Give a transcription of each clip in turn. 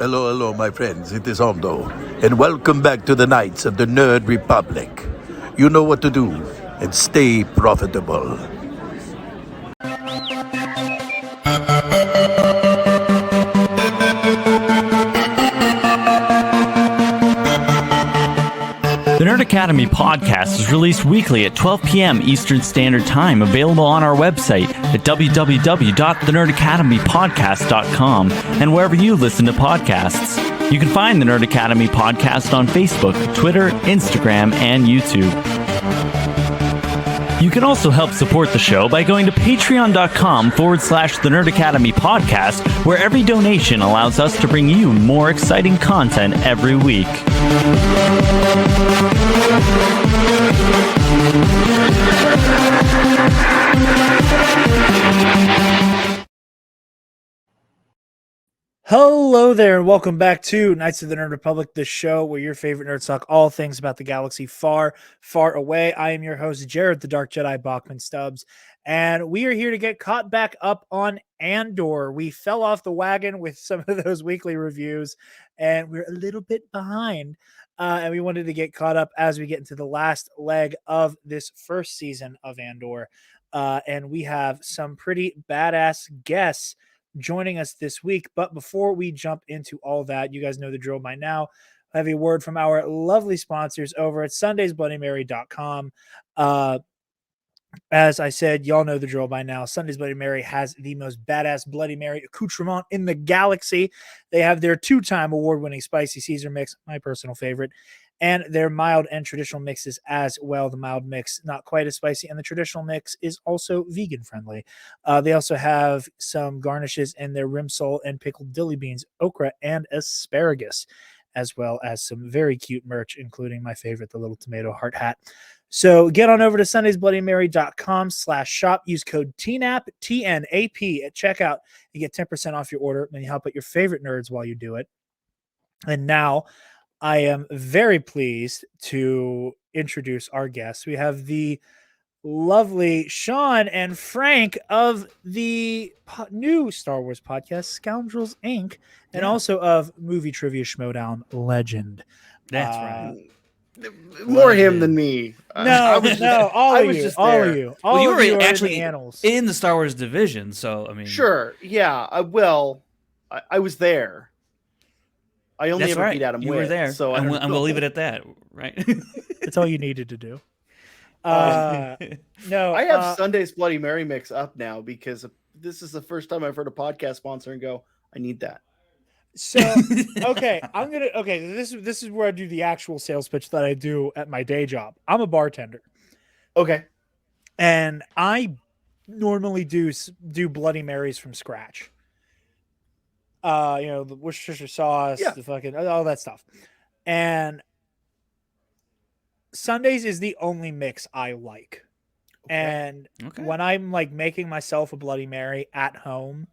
Hello, my friends. It is Andor, and welcome back to the Knights of the Nerd Republic. You know what to do, and stay profitable. The Nerd Academy podcast is released weekly at 12 p.m. Eastern Standard Time, available on our website at www.thenerdacademypodcast.com and wherever you listen to podcasts. You can find the Nerd Academy podcast on Facebook, Twitter, Instagram, and YouTube. You can also help support the show by going to patreon.com/The Nerd Academy podcast, where every donation allows us to bring you more exciting content every week. Hello there, and welcome back to Knights of the Nerd Republic, the show where your favorite nerds talk all things about the galaxy far, far away. I am your host, Jarod, the Dark Jedi Bachman Stubbs, and we are here to get caught back up on Andor. We fell off the wagon with some of those weekly reviews, and we're a little bit behind, and we wanted to get caught up as we get into the last leg of this first season of Andor, and we have some pretty badass guests joining us this week. But before we jump into all that, you guys know the drill by now. I have a word from our lovely sponsors over at sundaysbloodymary.com. As I said, y'all know the drill by now. Sunday's Bloody Mary has the most badass Bloody Mary accoutrement in the galaxy. They have their 2-time award-winning spicy Caesar mix, my personal favorite, and their mild and traditional mixes as well. The mild mix, not quite as spicy, and the traditional mix is also vegan friendly. They also have some garnishes in their rim sole and pickled dilly beans, okra, and asparagus, as well as some very cute merch, including my favorite, the little tomato heart hat. So get on over to sundaysbloodymary.com/shop. Use code TNAP, TNAP at checkout. You get 10% off your order, and you help out your favorite nerds while you do it. And now I am very pleased to introduce our guests. We have the lovely Sean and Frank of the new Star Wars podcast, Scoundrels, Inc., and also of Movie Trivia Schmodown Legend. That's right. More him than me. All of you. Well, you were actually in in the Star Wars division, so I mean, sure, yeah. I was there. I only ever beat Adam. You were there, so and we'll leave it at that, right? That's all you needed to do. No, I have Sunday's Bloody Mary mix up now because this is the first time I've heard a podcast sponsor and go, I need that. So this is where I do the actual sales pitch that I do at my day job. I'm a bartender. Okay. And I normally do Bloody Marys from scratch. The Worcestershire sauce, the fucking all that stuff. And Sundays is the only mix I like. Okay. And when I'm like making myself a Bloody Mary at home,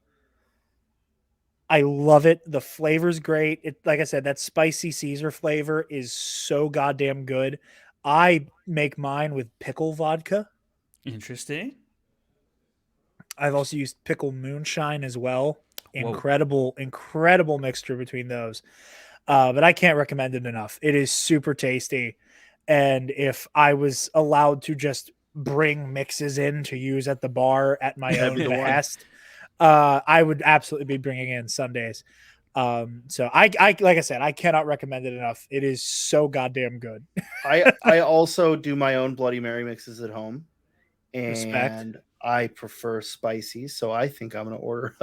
I love it. The flavor's great. It, like I said, that spicy Caesar flavor is so goddamn good. I make mine with pickle vodka. Interesting. I've also used pickle moonshine as well. Incredible mixture between those. But I can't recommend it enough. It is super tasty. And if I was allowed to just bring mixes in to use at the bar at my own behest, I would absolutely be bringing in Sundays. So I like I said, I cannot recommend it enough. It is so goddamn good. I also do my own Bloody Mary mixes at home, and Respect. I prefer spicy, so I think I'm going to order.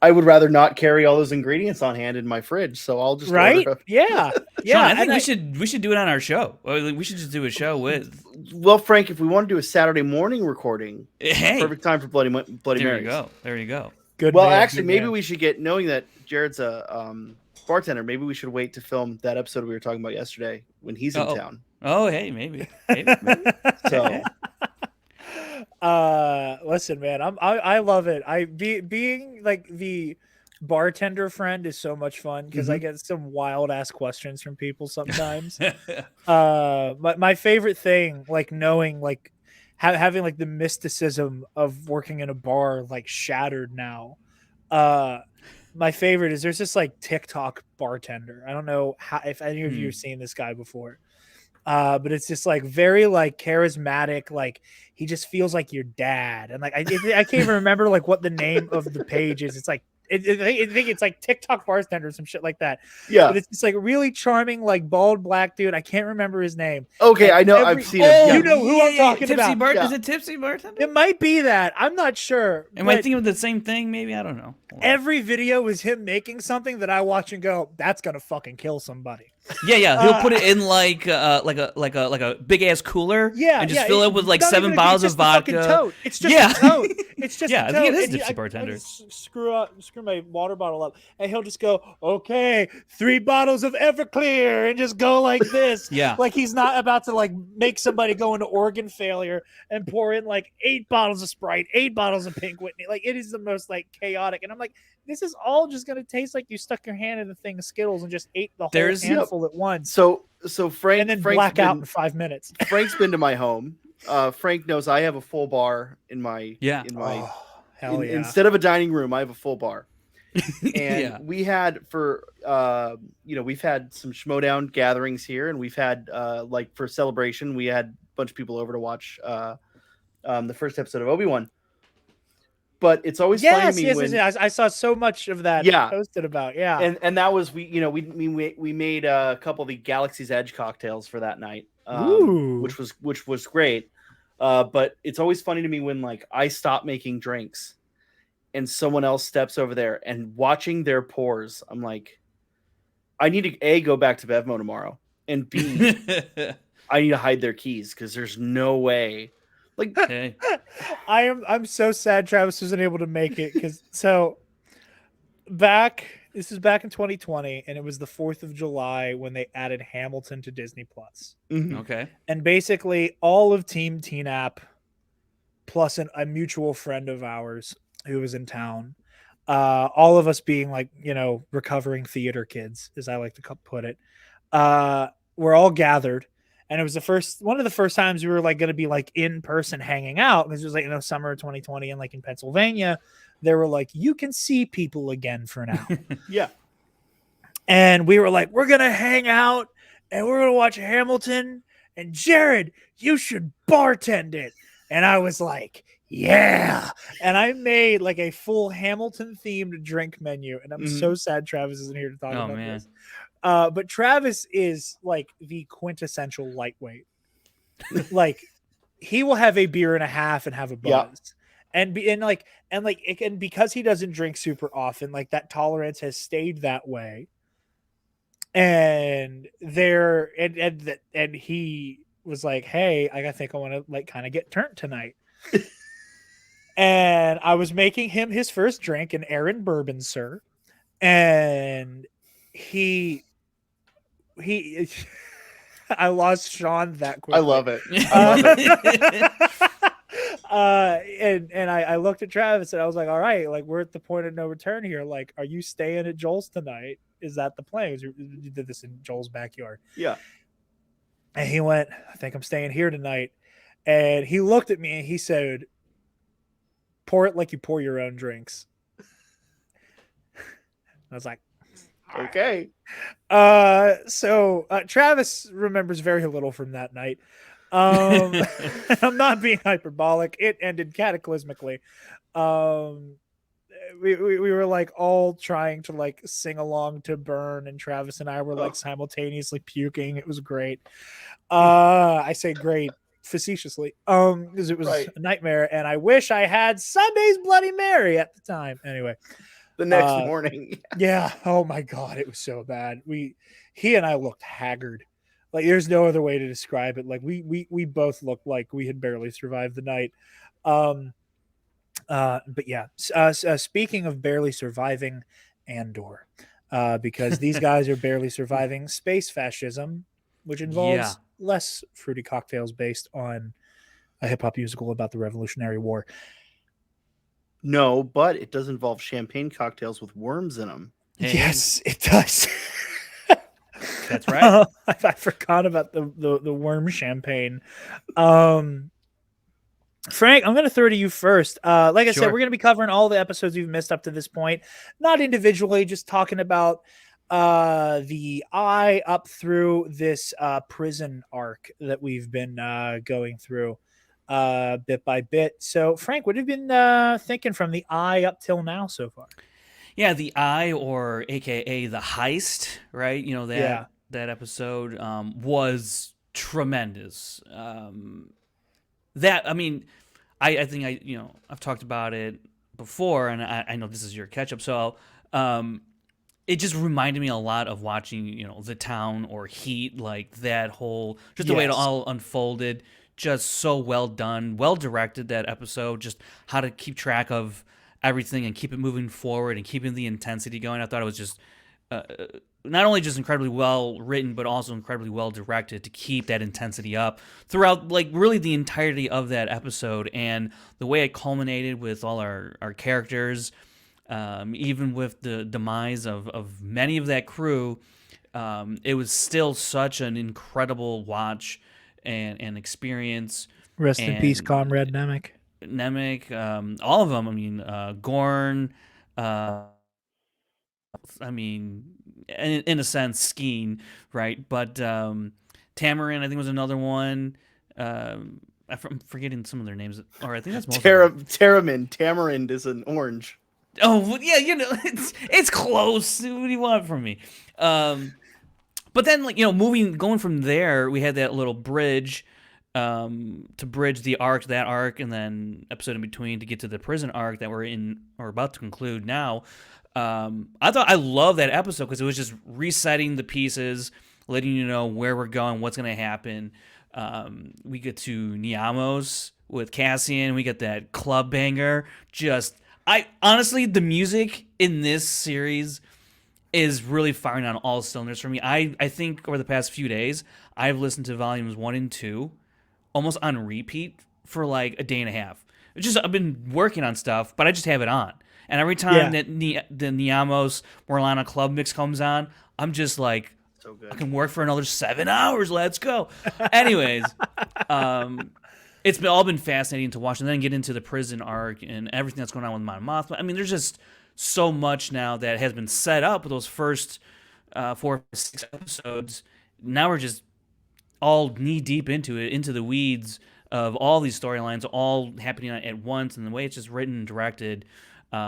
I would rather not carry all those ingredients on hand in my fridge, so I'll just order. Yeah. Sean, I think we should do it on our show. We should just do a show with. Well, Frank, if we want to do a Saturday morning recording, perfect time for Bloody Marys. There you go. Good. Well, actually, maybe we should get, knowing that Jared's a bartender, maybe we should wait to film that episode we were talking about yesterday when he's in town. Oh, hey, maybe. So. Listen, man, I love it. Being like the bartender friend is so much fun because I get some wild ass questions from people sometimes. My favorite thing, like knowing like having like the mysticism of working in a bar like shattered now. my favorite is there's this like TikTok bartender. I don't know if any of you have seen this guy before. But it's just like very like charismatic, like he just feels like your dad. And like I can't even remember like what the name of the page is. It's like I think it's like TikTok bartender or some shit like that. Yeah. But it's just like a really charming, like bald black dude. I can't remember his name. Okay, And I know. I've seen him. You know who I'm talking about. Is it Tipsy Bartender? It might be that. I'm not sure. Am I thinking of the same thing? Maybe, I don't know. Every video is him making something that I watch and go, "That's gonna fucking kill somebody." Yeah. He'll put it in like a big ass cooler. Yeah, and just fill it with like 7 bottles of vodka. It's just a tote. It's just yeah. a I tote. think it is And Tipsy I Bartender. screw my water bottle up, and he'll just go, "Okay, 3 bottles of Everclear," and just go like this. Yeah. Like he's not about to like make somebody go into organ failure and pour in like 8 bottles of Sprite, 8 bottles of Pink Whitney. Like it is the most like chaotic, and I'm like, this is all just gonna taste like you stuck your hand in a thing of Skittles and just ate the whole handful at once. So Frank, and then Frank's black out been- in 5 minutes. Frank's been to my home. Frank knows I have a full bar in my Hell yeah. Instead of a dining room, I have a full bar. And Yeah. we had for we've had some Schmodown gatherings here, and we've had like for celebration, we had a bunch of people over to watch the first episode of Obi-Wan. But it's always funny to me when I saw so much of that posted about. And that was we made a couple of the Galaxy's Edge cocktails for that night, which was great. But it's always funny to me when like I stop making drinks and someone else steps over there, and watching their pours, I'm like, I need to A, go back to Bevmo tomorrow, and B, I need to hide their keys because there's no way. Like, Okay. I'm so sad Travis wasn't able to make it because this is back in 2020, and it was the 4th of July when they added Hamilton to Disney Plus. Okay. And basically all of Team TNAP plus a mutual friend of ours who was in town, all of us being like, recovering theater kids, as I like to put it, we're all gathered. And it was one of the first times we were like going to be like in person hanging out, because it was like, summer of 2020, and like in Pennsylvania, they were like, you can see people again for now. Yeah. And we were like, we're going to hang out and we're going to watch Hamilton, and Jared, you should bartend it. And I was like, yeah. And I made like a full Hamilton themed drink menu. And I'm so sad Travis isn't here to talk about this. But Travis is like the quintessential lightweight. Like he will have a beer and a half and have a buzz. And because he doesn't drink super often, like that tolerance has stayed that way. And he was like, hey, I think I want to like kind of get turned tonight. And I was making him his first drink, an Aaron bourbon, sir. And I lost Sean that quickly. I love it. And I looked at Travis and I was like, all right, like we're at the point of no return here. Like, are you staying at Joel's tonight? Is that the plan? You did this in Joel's backyard. Yeah. And he went, I think I'm staying here tonight. And he looked at me and he said, pour it like you pour your own drinks. I was like, okay. So Travis remembers very little from that night. I'm not being hyperbolic. It ended cataclysmically. We were like all trying to like sing along to Burn, and Travis and I were like simultaneously puking. It was great. I say great facetiously, because it was a nightmare, and I wish I had Sunday's Bloody Mary at the time. Anyway, the next morning. Yeah. Oh my God, it was so bad. He and I looked haggard. Like there's no other way to describe it. Like we both looked like we had barely survived the night. But yeah, speaking of barely surviving Andor, because these guys are barely surviving space fascism, which involves less fruity cocktails based on a hip hop musical about the Revolutionary War. No, but it does involve champagne cocktails with worms in them. Hey. Yes, it does. That's right. I forgot about the worm champagne. Frank, I'm going to throw it to you first. Like I said, Sure. we're going to be covering all the episodes we've missed up to this point, not individually, just talking about the eye up through this prison arc that we've been going through bit by bit. So, Frank, what have you been thinking from the eye up till now so far? Yeah, the Eye, or AKA the Heist, right? Yeah. That episode was tremendous. That I mean, I think I've talked about it before, and I know this is your catch up, so it just reminded me a lot of watching The Town or Heat, like that whole just the way it Yes. all unfolded. Just so well done, well directed, that episode. Just how to keep track of everything and keep it moving forward and keeping the intensity going. I thought it was just uh, not only just incredibly well written, but also incredibly well directed to keep that intensity up throughout, like, really the entirety of that episode. And the way it culminated with all our characters, even with the demise of many of that crew, it was still such an incredible watch and experience. Rest in peace, And Comrade Nemec. Nemec, all of them. I mean, Gorn. Uh, I mean, in a sense, Skeen, right? But Tamarin, I think, was another one. I'm forgetting some of their names, or I think that's most of them. Tamarind is an orange. Oh, well, yeah, it's close. What do you want from me? But then, like, going from there, we had that little bridge to bridge that arc, and then episode in between to get to the prison arc that we're about to conclude now. I love that episode because it was just resetting the pieces, letting you know where we're going, what's going to happen. We get to Niamos with Cassian. We get that club banger. I honestly, the music in this series is really firing on all cylinders for me. I think over the past few days, I've listened to volumes 1 and 2 almost on repeat for like a day and a half. I've been working on stuff, but I just have it on. And every time that the Niamos Morlana club mix comes on, I'm just like, So good. I can work for another 7 hours. Let's go. Anyways, it's all been fascinating to watch, and then get into the prison arc and everything that's going on with Mon Mothma. I mean, there's just so much now that has been set up with those first 4 or 6 episodes. Now we're just all knee deep into it, into the weeds of all these storylines, all happening at once, and the way it's just written and directed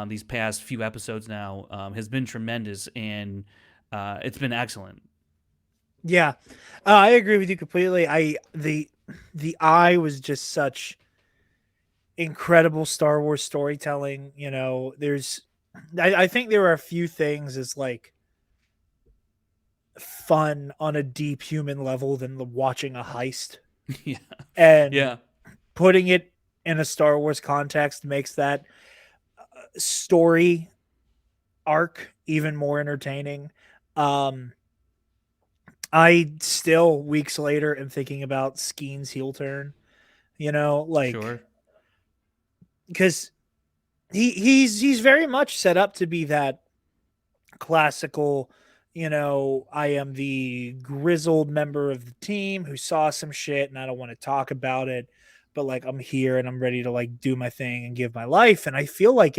these past few episodes now has been tremendous, and it's been excellent. Yeah, I agree with you completely. The Eye was just such incredible Star Wars storytelling. I think there are a few things as like fun on a deep human level than watching a heist, Yeah, and yeah, putting it in a Star Wars context makes that story arc even more entertaining. Um, I still weeks later am thinking about Skeen's heel turn. Like, sure. because he's very much set up to be that classical, I am the grizzled member of the team who saw some shit and I don't want to talk about it, but like I'm here and I'm ready to like do my thing and give my life. And I feel like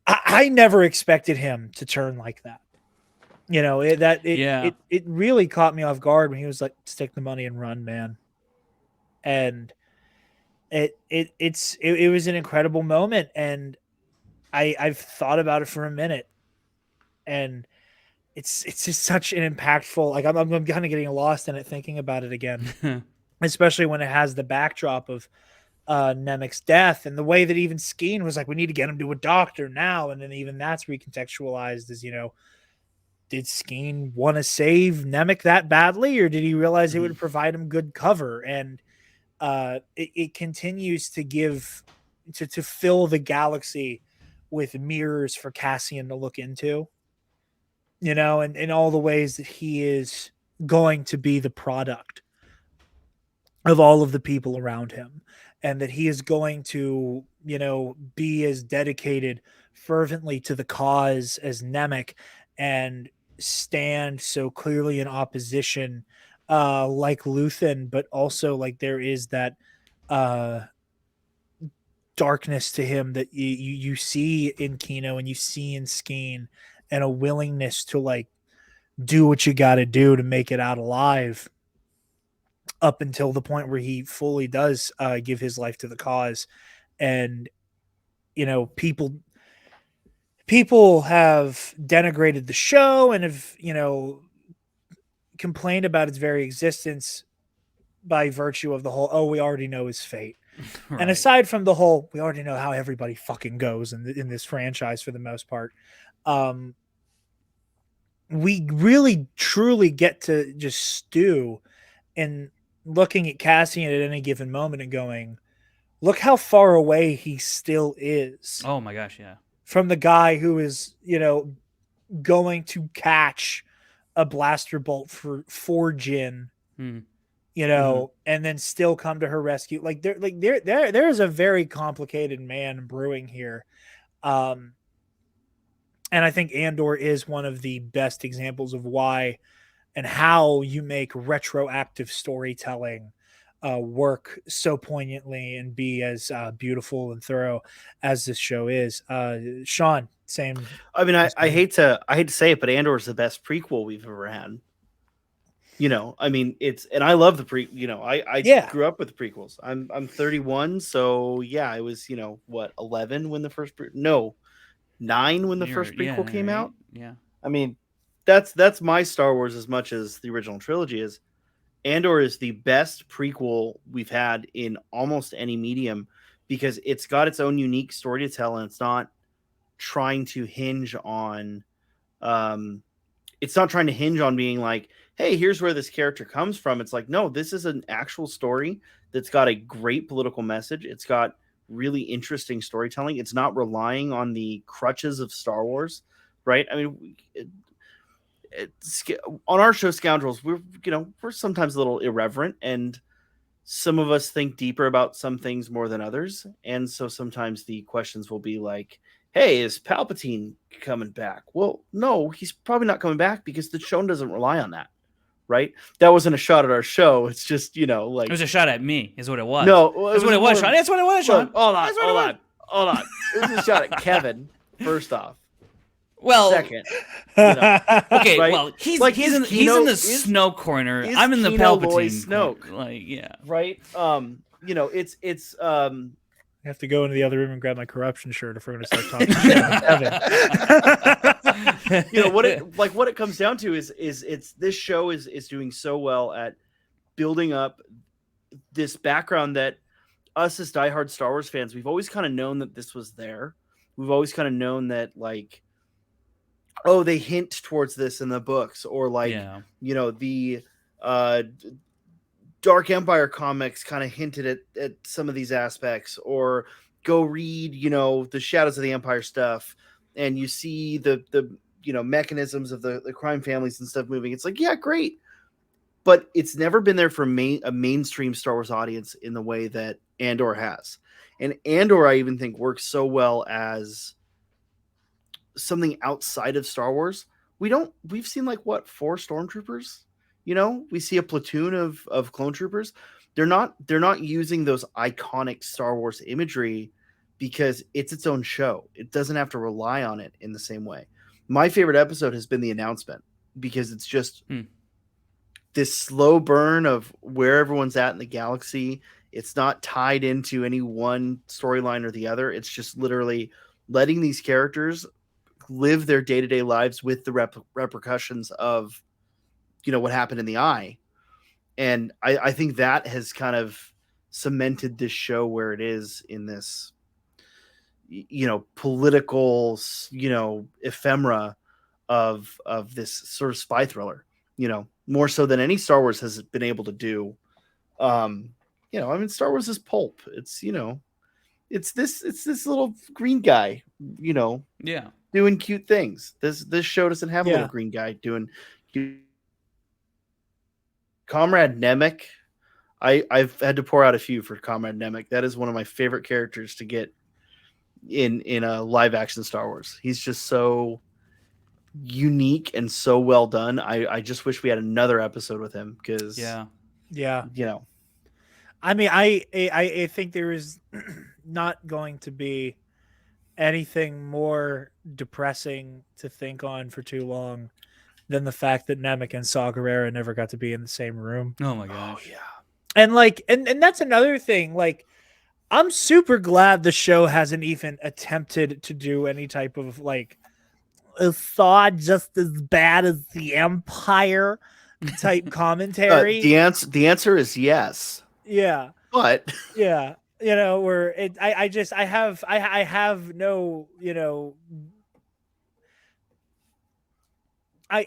I never expected him to turn like that. Yeah, It really caught me off guard when he was like, "Stick the money and run, man." And it was an incredible moment, and I've thought about it for a minute, and it's just such an impactful. Like I'm kind of getting lost in it thinking about it again, especially when it has the backdrop of Nemec's death and the way that even Skeen was like, "We need to get him to a doctor now," and then even that's recontextualized as did Skeen want to save Nemec that badly, or did he realize it would provide him good cover? And it continues to to fill the galaxy with mirrors for Cassian to look into, and in all the ways that he is going to be the product of all of the people around him, and that he is going to, be as dedicated fervently to the cause as Nemec, and stand so clearly in opposition like Luthen, but also like there is that darkness to him that you see in Kino and you see in Skeen, and a willingness to like do what you got to do to make it out alive, up until the point where he fully does give his life to the cause. And people have denigrated the show and have complained about its very existence by virtue of the whole, oh, we already know his fate. Right. And aside from the whole, we already know how everybody fucking goes in this franchise for the most part. We really truly get to just stew in looking at Cassian at any given moment and going, look how far away he still is. Oh my gosh, yeah. From the guy who is, going to catch a blaster bolt for Jin, and then still come to her rescue. There's a very complicated man brewing here. And I think Andor is one of the best examples of why and how you make retroactive storytelling work so poignantly and be as beautiful and thorough as this show is. Sean, same. I mean, I hate to say it, but Andor is the best prequel we've ever had. I mean, and I love the I grew up with the prequels. I'm 31, so yeah, I was 11 when the first 9 when the first prequel came out. Yeah, I mean, that's my Star Wars as much as the original trilogy is. Andor is the best prequel we've had in almost any medium because it's got its own unique story to tell, and it's not trying to hinge on being like, hey, here's where this character comes from. It's like, no, this is an actual story that's got a great political message. It's got really interesting storytelling. It's not relying on the crutches of Star Wars, right? I mean, on our show Scoundrels, we're sometimes a little irreverent, and some of us think deeper about some things more than others, and so sometimes the questions will be like, hey, is Palpatine coming back? Well, no, he's probably not coming back because the show doesn't rely on that, right? That wasn't a shot at our show. It's just it was a shot at me is what it was. No, that's what it was, Sean. That's what it was, Sean. Hold on. It was a shot at Kevin first off. Well, second, okay. Right? Well, he's in the Snoke corner. I'm in the Palpatine Snoke. Right. It's I have to go into the other room and grab my corruption shirt if we're going to start talking shit about what it comes down to is this show is doing so well at building up this background that us as diehard Star Wars fans, we've always kind of known that this was there. We've always kind of known that they hint towards this in the books, or the Dark Empire comics kind of hinted at some of these aspects, or go read, the Shadows of the Empire stuff, and you see the mechanisms of the crime families and stuff moving. It's like, yeah, great. But it's never been there for a mainstream Star Wars audience in the way that Andor has. And Andor, I even think, works so well as something outside of Star Wars. We've seen 4 stormtroopers. We see a platoon of clone troopers. They're not using those iconic Star Wars imagery because it's its own show. It doesn't have to rely on it in the same way. My favorite episode has been the announcement, because it's just this slow burn of where everyone's at in the galaxy. It's not tied into any one storyline or the other. It's just literally letting these characters live their day-to-day lives with the repercussions of what happened in the Eye. And I think that has kind of cemented this show where it is in this political ephemera of this sort of spy thriller, more so than any Star Wars has been able to do. I mean, Star Wars is pulp. It's it's this little green guy, doing cute things. This show doesn't have a little green guy doing cute. Comrade Nemec, I've had to pour out a few for Comrade Nemec. That is one of my favorite characters to get in a live action Star Wars. He's just so unique and so well done. I just wish we had another episode with him, because I mean, I think there is not going to be anything more depressing to think on for too long than the fact that Nemec and Saw Gerrera never got to be in the same room. Oh my Oh gosh. yeah. And like, and that's another thing. Like, I'm super glad the show hasn't even attempted to do any type of like, is Saw just as bad as the Empire type commentary? The answer is yes, Yeah. but Yeah. You know, where I have no, you know, I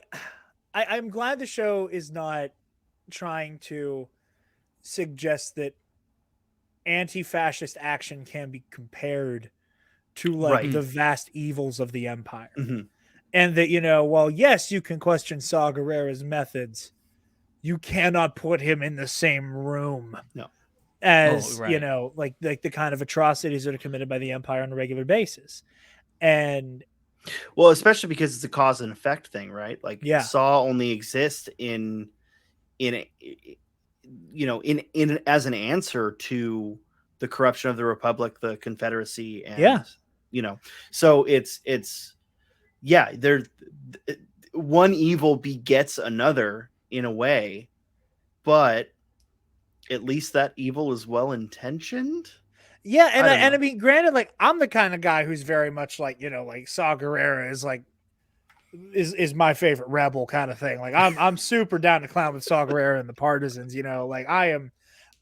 I'm glad the show is not trying to suggest that anti-fascist action can be compared to like right. the vast evils of the empire. Mhm. And that, you know, well, yes, you can question Saw Gerrera's methods. You cannot put him in the same room No. as, right. you know, like the kind of atrocities that are committed by the empire on a regular basis. And Well, especially because it's a cause and effect thing, right? Like yeah, Saw only exists in you know in as an answer to the corruption of the Republic, the Confederacy, and yeah, you know, so it's yeah, there one evil begets another in a way, but at least that evil is well intentioned. yeah. I don't And know. I mean, granted, like I'm the kind of guy who's very much like, you know, like Saw Gerrera is like is my favorite rebel kind of thing. Like I'm super down to clown with Saw Gerrera and the partisans, you know, like I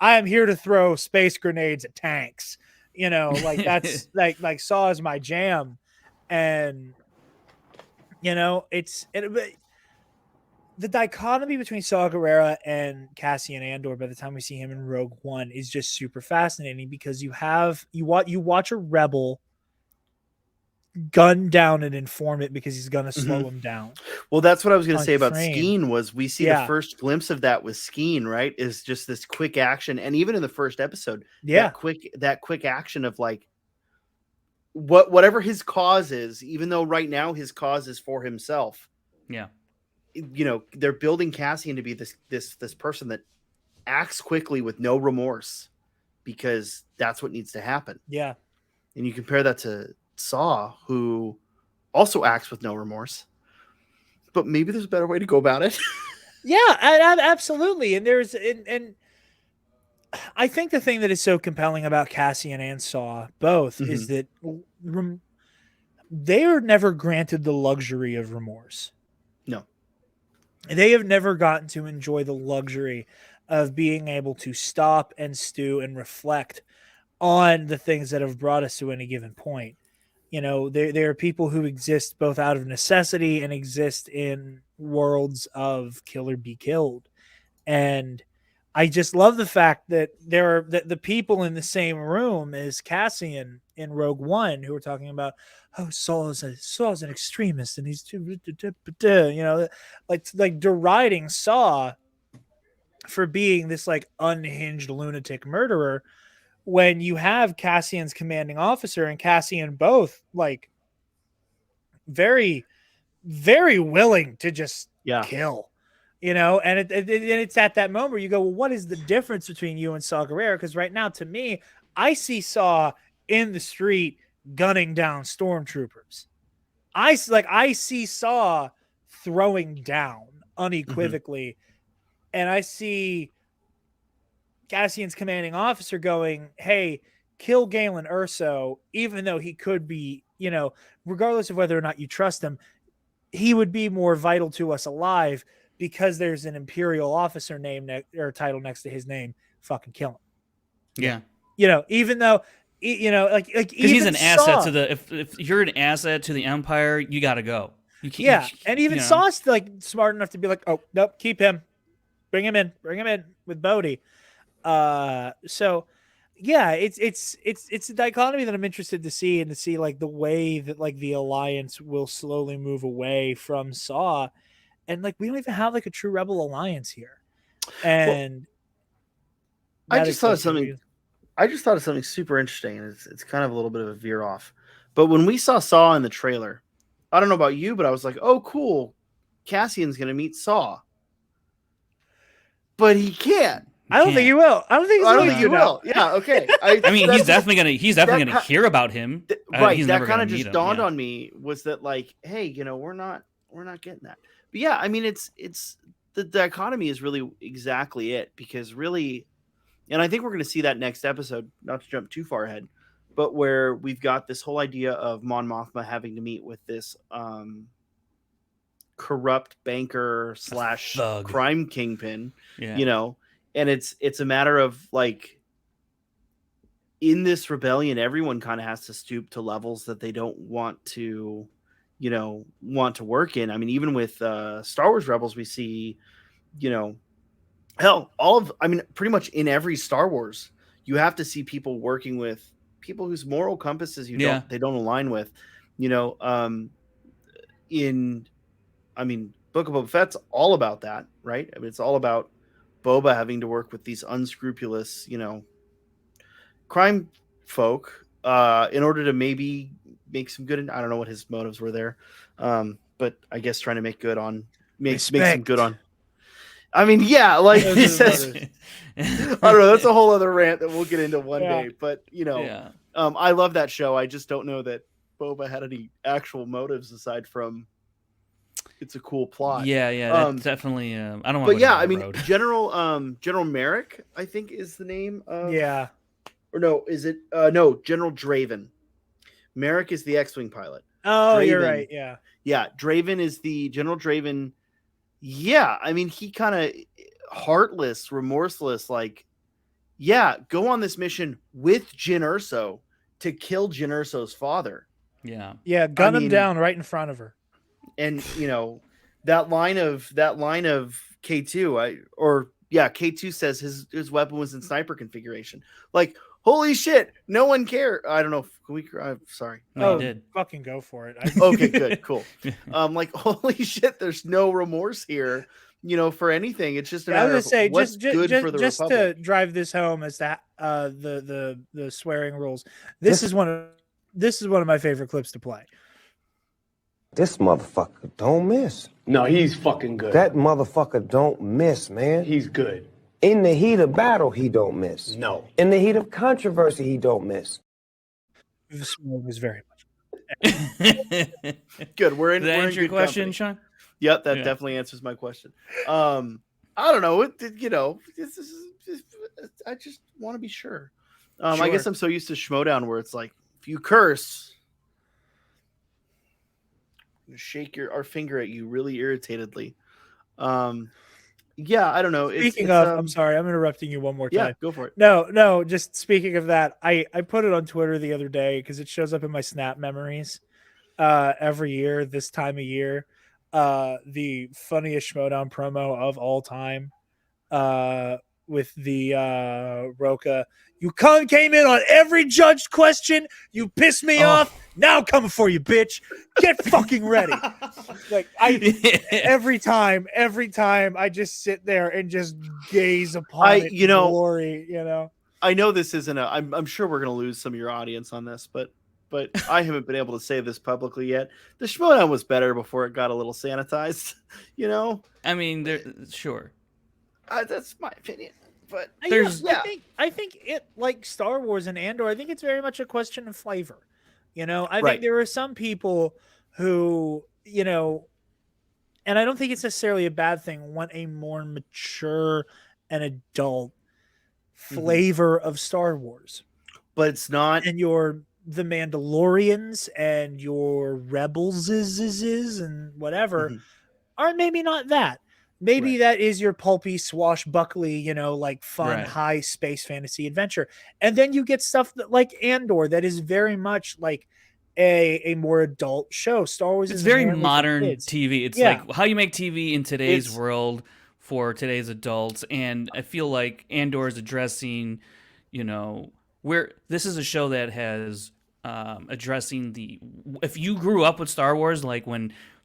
am here to throw space grenades at tanks. You know, like that's like Saw is my jam. And you know, the dichotomy between Saw Gerrera and Cassian Andor by the time we see him in Rogue One is just super fascinating because you watch a rebel gun down an informant because he's gonna slow him down. Well, that's what I was going to On say about frame. Skeen was we see the Yeah. first glimpse of that with Skeen, right? Is just this quick action, and even in the first episode, Yeah. that quick action of like whatever his cause is, even though right now his cause is for himself. Yeah. You know, they're building Cassian to be this person that acts quickly with no remorse because that's what needs to happen. Yeah. And you compare that to Saw, who also acts with no remorse. But maybe there's a better way to go about it. Yeah, absolutely. And and I think the thing that is so compelling about Cassian and Saw both is that they are never granted the luxury of remorse. No. They have never gotten to enjoy the luxury of being able to stop and stew and reflect on the things that have brought us to any given point. You know, there are people who exist both out of necessity and exist in worlds of kill or be killed. And I just love the fact that there are the people in the same room as Cassian in Rogue One who are talking about, oh, Saul's an extremist and he's too, you know, like deriding Saw for being this like unhinged lunatic murderer when you have Cassian's commanding officer and Cassian both like very, very willing to just kill, you know, and it's at that moment where you go, well, what is the difference between you and Saw Gerrera? Because right now, to me, I see Saw in the street gunning down stormtroopers. I see Saw throwing down unequivocally, and I see Cassian's commanding officer going, hey, kill Galen Erso, even though he could be, you know, regardless of whether or not you trust him, he would be more vital to us alive because there's an Imperial officer name or title next to his name. Fucking kill him. Yeah. You know, even though, you know, like because he's an asset to the if you're an asset to the Empire, you got to go. You can't. Yeah, and even you know. Saw's like smart enough to be like, oh nope, keep him, bring him in with Bodhi. So yeah, it's a dichotomy that I'm interested to see and to see like the way that like the Alliance will slowly move away from Saw, and like we don't even have like a true Rebel alliance here. And I just thought of something super interesting, and it's kind of a little bit of a veer off. But when we saw Saw in the trailer, I don't know about you, but I was like, oh, cool, Cassian's gonna meet Saw. But he can't. I don't think he will. I don't think I don't he's think he will. Yeah, okay. I mean, he's definitely gonna hear about him. Right. He's That never kind gonna of just meet him, dawned yeah. on me was that like, hey, we're not getting that. But yeah, I mean, it's the dichotomy is really exactly it, because really, and I think we're going to see that next episode, not to jump too far ahead, but where we've got this whole idea of Mon Mothma having to meet with this corrupt banker / Thug. crime kingpin, Yeah. and it's a matter of like, in this rebellion, everyone kind of has to stoop to levels that they don't want to work in. I mean, even with Star Wars Rebels, we see, hell, pretty much in every Star Wars, you have to see people working with people whose moral compasses they don't align with. Book of Boba Fett's all about that, right? I mean, it's all about Boba having to work with these unscrupulous, crime folk in order to maybe make some good. I don't know what his motives were there, but I guess trying to make some good on. I mean, yeah, like he says, I don't know. That's a whole other rant that we'll get into one day. But I love that show. I just don't know that Boba had any actual motives aside from it's a cool plot. Yeah, that's definitely. I don't want. But yeah, I mean, General Merrick, I think, is the name of. Yeah. Or no, is it? No, General Draven. Merrick is the X-wing pilot. Oh, Draven, you're right. Yeah. Yeah, Draven is the General Draven. Yeah, I mean, he kind of heartless, remorseless, like, yeah, go on this mission with Jyn Erso to kill Jyn Erso's father. Yeah. Yeah, gun him down right in front of her. And that line of K2, K2 says his weapon was in sniper configuration. Like, holy shit, no one cared. I don't know. Can we? I'm sorry. No, you did. Fucking go for it. Okay, good, cool. Like, holy shit, there's no remorse here, for anything. It's just a matter of what's good for the just Republic. to drive this home as that the swearing rules. This is one of my favorite clips to play. This motherfucker don't miss. No, he's fucking good. That motherfucker don't miss, man. He's good. In the heat of battle, he don't miss. No. In the heat of controversy, he don't miss. This was very much. Good. We're in. Did that we're answer in your good question, company. Sean? Yep, that definitely answers my question. I don't know. I just want to be sure. Sure. I guess I'm so used to Schmodown where it's like, if you curse, shake our finger at you really irritatedly. Yeah, I don't know. Speaking of, I'm sorry, I'm interrupting you one more time. Yeah, go for it. No, just speaking of that, I put it on Twitter the other day because it shows up in my Snap memories every year, this time of year. The funniest Schmodown promo of all time with the Roca. You came in on every judged question. You pissed me off. Now coming for you, bitch. Get fucking ready. Like every time I just sit there and just gaze upon it in glory, I know this isn't I'm sure we're gonna lose some of your audience on this, but I haven't been able to say this publicly yet. The Schmodown was better before it got a little sanitized, I mean, sure. That's my opinion. But I think it, like Star Wars and Andor, I think it's very much a question of flavor. I think there are some people who, and I don't think it's necessarily a bad thing, want a more mature and adult flavor of Star Wars. But it's not. And the Mandalorians and your Rebels and whatever are maybe not that. Maybe that is your pulpy, swashbuckly, like fun, high space fantasy adventure. And then you get stuff that like Andor that is very much like a more adult show. Star Wars is very modern TV. It's like how you make TV in today's world for today's adults. And I feel like Andor is addressing, where this is a show that has addressing if you grew up with Star Wars, like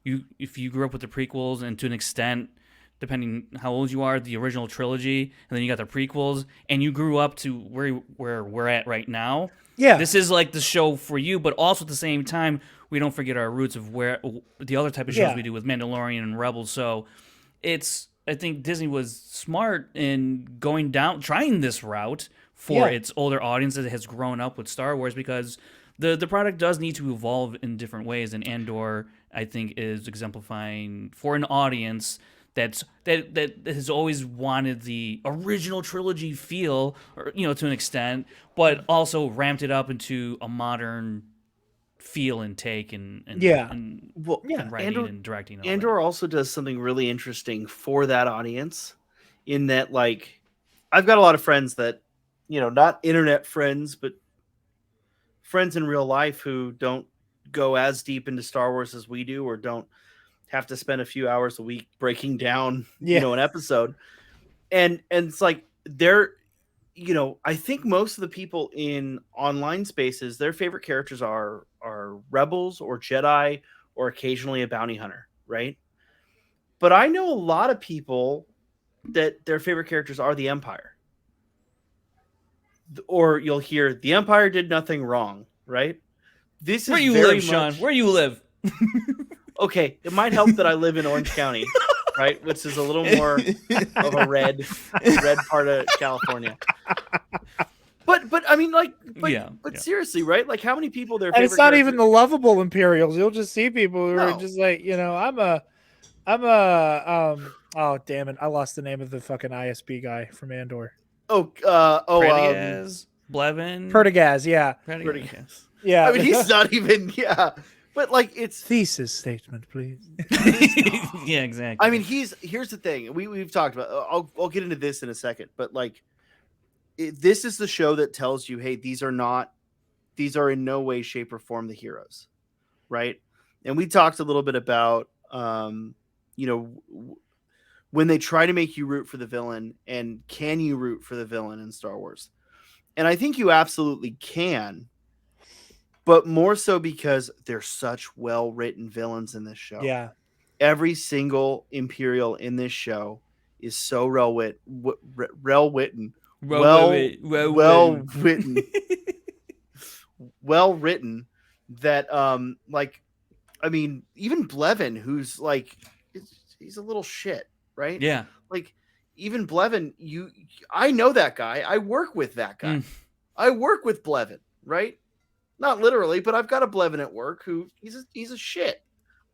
if you grew up with the prequels and to an extent, depending how old you are, the original trilogy, and then you got the prequels, and you grew up to where we're at right now. Yeah, this is like the show for you, but also at the same time, we don't forget our roots of where the other type of shows we do with Mandalorian and Rebels. So it's I think Disney was smart in trying this route for its older audience that has grown up with Star Wars, because the product does need to evolve in different ways, and Andor, I think, is exemplifying for an audience that has always wanted the original trilogy feel, or to an extent, but also ramped it up into a modern feel and take and Well, writing and directing. And all Andor also does something really interesting for that audience, in that, like, I've got a lot of friends that, not internet friends, but friends in real life who don't go as deep into Star Wars as we do, or don't have to spend a few hours a week breaking down, an episode. And it's like, I think most of the people in online spaces, their favorite characters are rebels or Jedi or occasionally a bounty hunter, right? But I know a lot of people that their favorite characters are the Empire. Or you'll hear the Empire did nothing wrong, right? This Where is you very live, Sean? much... Where you live? Okay, it might help that I live in Orange County, right? Which is a little more of a red part of California. But I mean, like, seriously, right? Like, how many people their favorite and it's not even the lovable Imperials. You'll just see people who are just like, oh damn it, I lost the name of the fucking ISB guy from Andor. Predigas, Blevin, Perdigaz, yeah. Perdigaz. Yeah. I mean, he's not even, but like, it's thesis statement, please. Yeah, exactly. I mean, here's the thing we've talked about. I'll get into this in a second, but like, this is the show that tells you, hey, these are in no way, shape, or form the heroes, right? And we talked a little bit about, when they try to make you root for the villain, and can you root for the villain in Star Wars? And I think you absolutely can, but more so because there's such well-written villains in this show. Yeah. Every single Imperial in this show is so well-written, that, like, I mean, even Blevin, who's like, he's a little shit, right? Yeah. Like, even Blevin, I know that guy. I work with that guy. I work with Blevin, right? Not literally, but I've got a Blevin at work who he's a shit.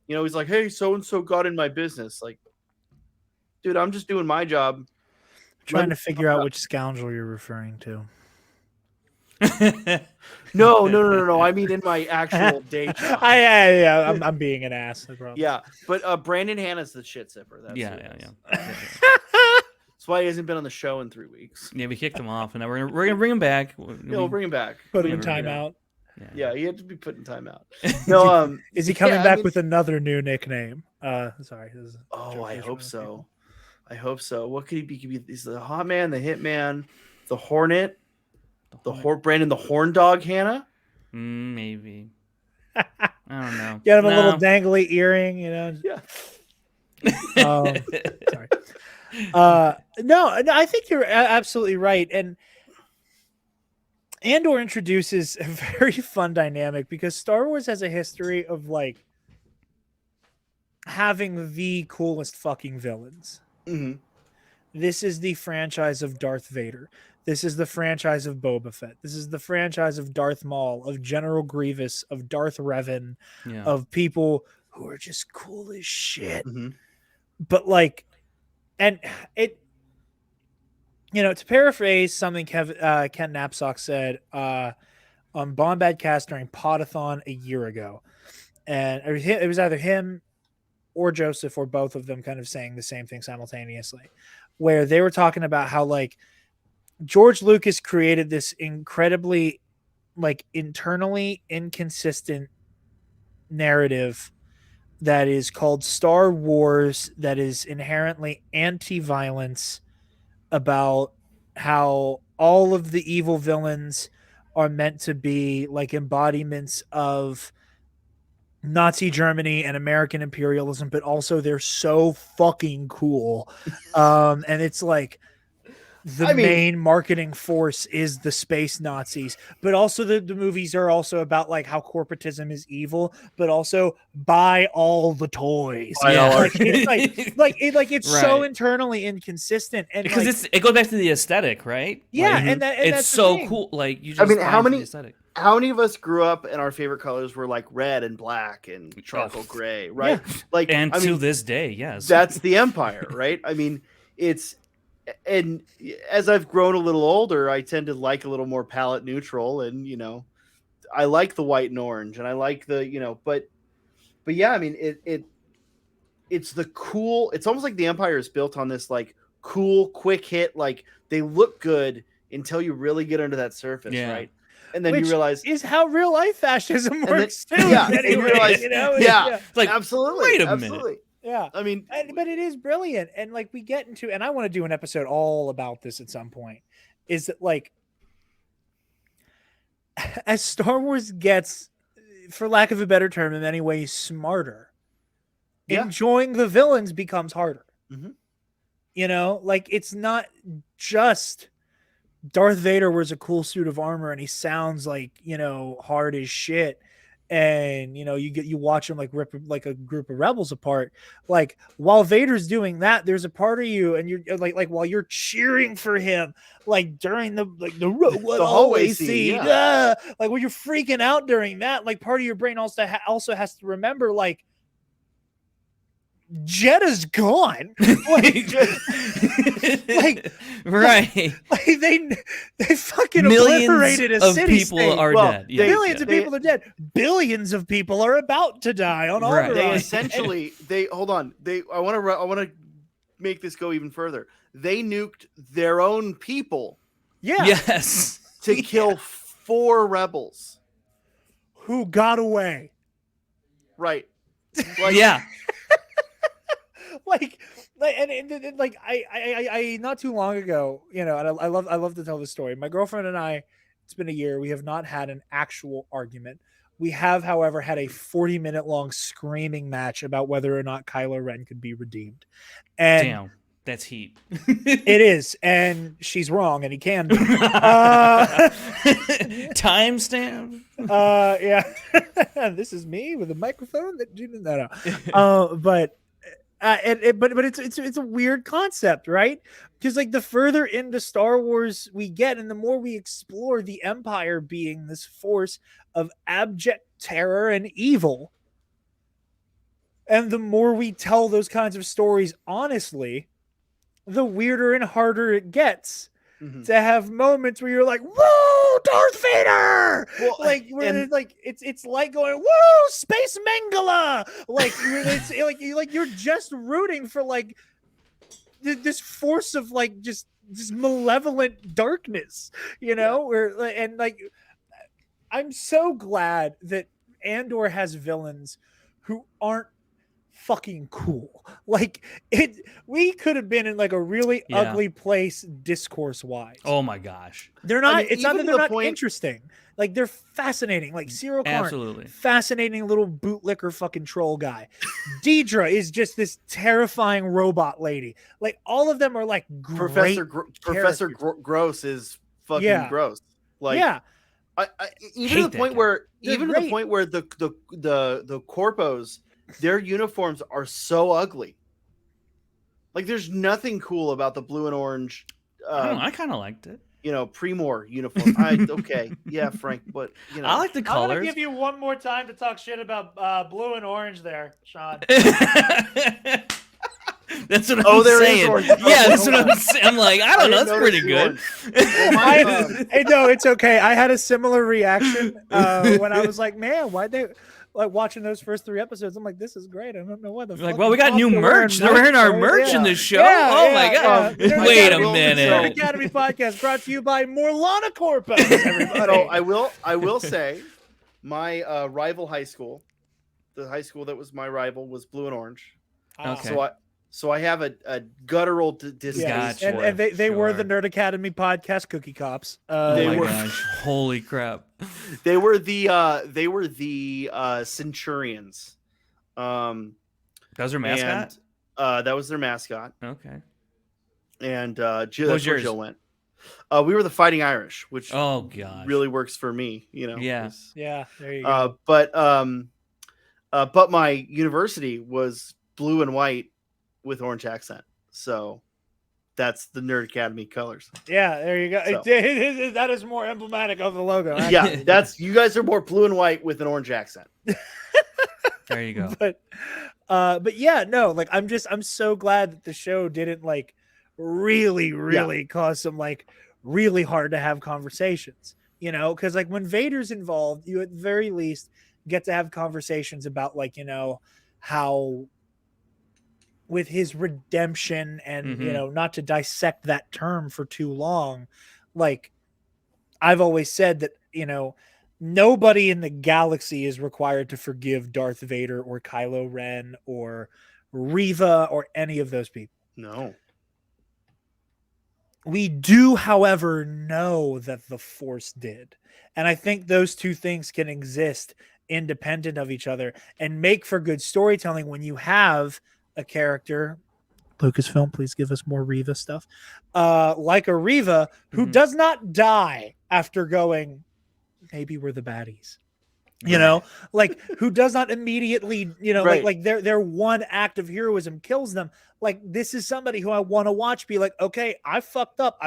He's like, hey, so-and-so got in my business. Like, dude, I'm just doing my job. Trying to figure out which scoundrel you're referring to. No. I mean, in my actual day job. I'm being an ass. Yeah, but Brandon Hanna's the shit zipper. That's That's why he hasn't been on the show in 3 weeks. Yeah, we kicked him off, and now we're gonna bring him back. We'll bring him back. Put him in timeout. Yeah, he had to be put in timeout. No, is he coming back with another new nickname? Sorry. I hope so. I hope so. What could he be? He's the Hot Man, the Hitman, the Hornet, Brandon, the Horn Dog, Hannah. Maybe. I don't know. Get him a little dangly earring, Yeah. Sorry. No, I think you're absolutely right, and Andor introduces a very fun dynamic, because Star Wars has a history of like having the coolest fucking villains. Mm-hmm. This is the franchise of Darth Vader. This is the franchise of Boba Fett. This is the franchise of Darth Maul, of General Grievous, of Darth Revan, of people who are just cool as shit. Mm-hmm. But like, and it, to paraphrase something Ken Knapsack said on Bombad Cast during Podathon a year ago, and it was either him or Joseph or both of them kind of saying the same thing simultaneously, where they were talking about how like George Lucas created this incredibly like internally inconsistent narrative that is called Star Wars, that is inherently anti-violence, about how all of the evil villains are meant to be like embodiments of Nazi Germany and American imperialism, but also they're so fucking cool. And it's like, the main marketing force is the space Nazis, but also the movies are also about like how corporatism is evil, but also buy all the toys. It's so internally inconsistent, and because it goes back to the aesthetic, right? Yeah, like, and it's that's so cool. Like you just, how the many aesthetic. How many of us grew up and our favorite colors were like red and black and charcoal gray, right? Yeah. Like, and to this day, yes, that's the Empire, right? I mean, and as I've grown a little older, I tend to like a little more palette neutral, and I like the white and orange, and I like the but yeah, I mean, it's the cool. It's almost like the Empire is built on this like cool, quick hit. Like they look good until you really get under that surface, right? And then you realize is how real life fascism works too. Yeah, anyway, you realize, it's like absolutely, wait a absolutely. minute. Yeah, I mean, but it is brilliant, and like we get into, and I want to do an episode all about this at some point. Is that like as Star Wars gets, for lack of a better term, in many ways smarter, enjoying the villains becomes harder. Mm-hmm. Like it's not just Darth Vader wears a cool suit of armor and he sounds like hard as shit, and you watch him like rip like a group of rebels apart. Like while Vader's doing that, there's a part of you, and you're like while you're cheering for him, like during the hallway scene, like when you're freaking out during that, like part of your brain also has to remember like Jedda's gone. Right. Like they fucking millions obliterated a of city people state. are dead. Yeah. Millions of people are dead. Billions of people are about to die on Alderaan. They essentially hold on. I want to make this go even further. They nuked their own people. Yeah. Yes. To kill 4 rebels who got away. Right. Like, yeah. I not too long ago, and I love to tell this story. My girlfriend and I, it's been a year. We have not had an actual argument. We have, however, had a 40-minute long screaming match about whether or not Kylo Ren could be redeemed. And damn, that's heat. It is, and she's wrong, and he can be. Timestamp. Yeah. This is me with a microphone. But it's a weird concept, right? Because like the further into Star Wars we get, and the more we explore the Empire being this force of abject terror and evil, and the more we tell those kinds of stories honestly, the weirder and harder it gets to have moments where you're like, "Whoa, Darth Vader!" Well, it's like going, "Whoa, Space Mangala!" You're just rooting for like this force of like just malevolent darkness, I'm so glad that Andor has villains who aren't fucking cool. Like we could have been in like a really ugly place discourse wise. Oh my gosh. They're not, it's not that they're not interesting. Like they're fascinating. Like Cyril Karn, absolutely fascinating little bootlicker fucking troll guy. Deidre is just this terrifying robot lady. Like all of them are like great. Professor Gross is fucking gross. Like even to the point where the corpos, their uniforms are so ugly. Like there's nothing cool about the blue and orange. I kind of liked it. Pre-Mor uniform. Yeah, Frank, but I like the colors. I'm gonna give you one more time to talk shit about blue and orange there, Sean. That's what I'm saying. Yeah, that's what I'm saying. I'm like, I don't know. That's pretty good. Hey, no, it's okay. I had a similar reaction when I was like, man, why'd they like watching those first 3 episodes? I'm like, this is great. I don't know what the fuck. Like, well, we got new merch. They're wearing our merch in this show. My god! Wait a minute. Nerd Academy podcast brought to you by Morlana Corpus. So I will say, my rival high school, the high school that was my rival, was blue and orange. Okay. So I have a guttural distaste. And they were the Nerd Academy podcast cookie cops. Gosh! Holy crap! They were the Centurions. That was their mascot. And, that was their mascot. Okay. and was that's where yours? Jill went. We were the Fighting Irish, which Oh gosh, really works for me, Yeah. 'cause, Yeah, there you go. but my university was blue and white with orange accent, so that's the Nerd Academy colors. Yeah, there you go. So. That is more emblematic of the logo. Yeah, actually. you guys are more blue and white with an orange accent. There you go. But yeah, no, like I'm so glad that the show didn't like really cause some like really hard to have conversations, because like when Vader's involved, you at the very least get to have conversations about like, how with his redemption and, not to dissect that term for too long, like I've always said that, nobody in the galaxy is required to forgive Darth Vader or Kylo Ren or Reva or any of those people. No. We do, however, know that the Force did. And I think those two things can exist independent of each other and make for good storytelling when you have a character. Lucasfilm, please give us more Reva stuff. Like a Reva who does not die after going, maybe we're the baddies. Like who does not immediately, Right. like their one act of heroism kills them. Like this is somebody who I want to watch be like, okay, I fucked up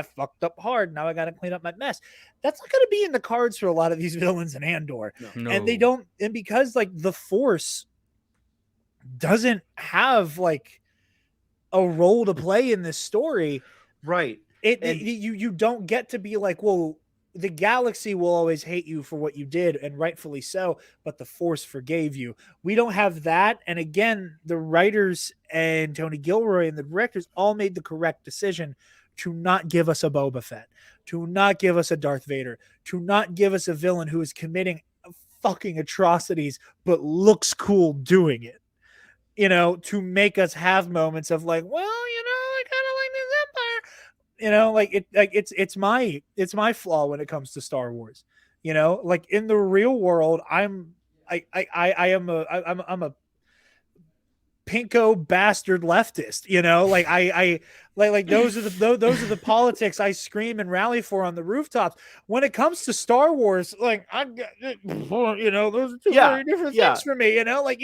hard. Now I got to clean up my mess. That's not going to be in the cards for a lot of these villains in Andor. No. And they don't, and because like the Force doesn't have like a role to play in this story, right? You don't get to be like, well, the galaxy will always hate you for what you did, and rightfully so, but the Force forgave you. We don't have that. And again, the writers and Tony Gilroy and the directors all made the correct decision to not give us a Boba Fett, to not give us a Darth Vader, to not give us a villain who is committing fucking atrocities but looks cool doing it. To make us have moments of like, well, I kind of like this Empire. It's my flaw when it comes to Star Wars. Like in the real world, I'm a pinko bastard leftist. Like those are the politics I scream and rally for on the rooftops. When it comes to Star Wars, like those are two very different things for me. Like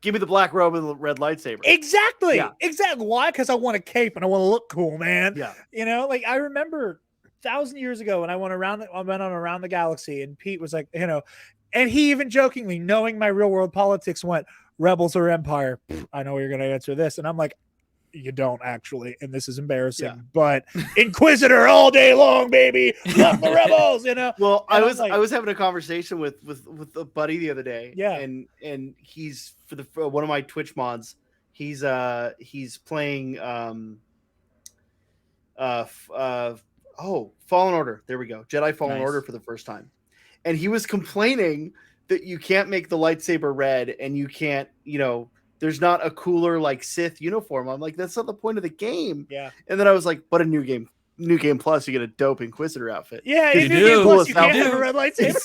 Give me the black robe and the red lightsaber. Exactly. Yeah. Exactly. Why? Because I want a cape and I want to look cool, man. Yeah. Like I remember 1,000 years ago when I went on Around the Galaxy, and Pete was like, and he even jokingly, knowing my real world politics, went, Rebels or Empire? I know you're going to answer this. And I'm like, you don't actually, and this is embarrassing, but Inquisitor all day long, baby. Love the Rebels, Well, and I was having a conversation with a buddy the other day, and he's for one of my Twitch mods. He's playing Fallen Order. There we go, Jedi Fallen Order for the first time, and he was complaining that you can't make the lightsaber red, and you can't, there's not a cooler like Sith uniform. I'm like, that's not the point of the game. Yeah. And then I was like, but a new game plus, you get a dope Inquisitor outfit. Yeah, in New Game Plus, you can't have a red lightsaber.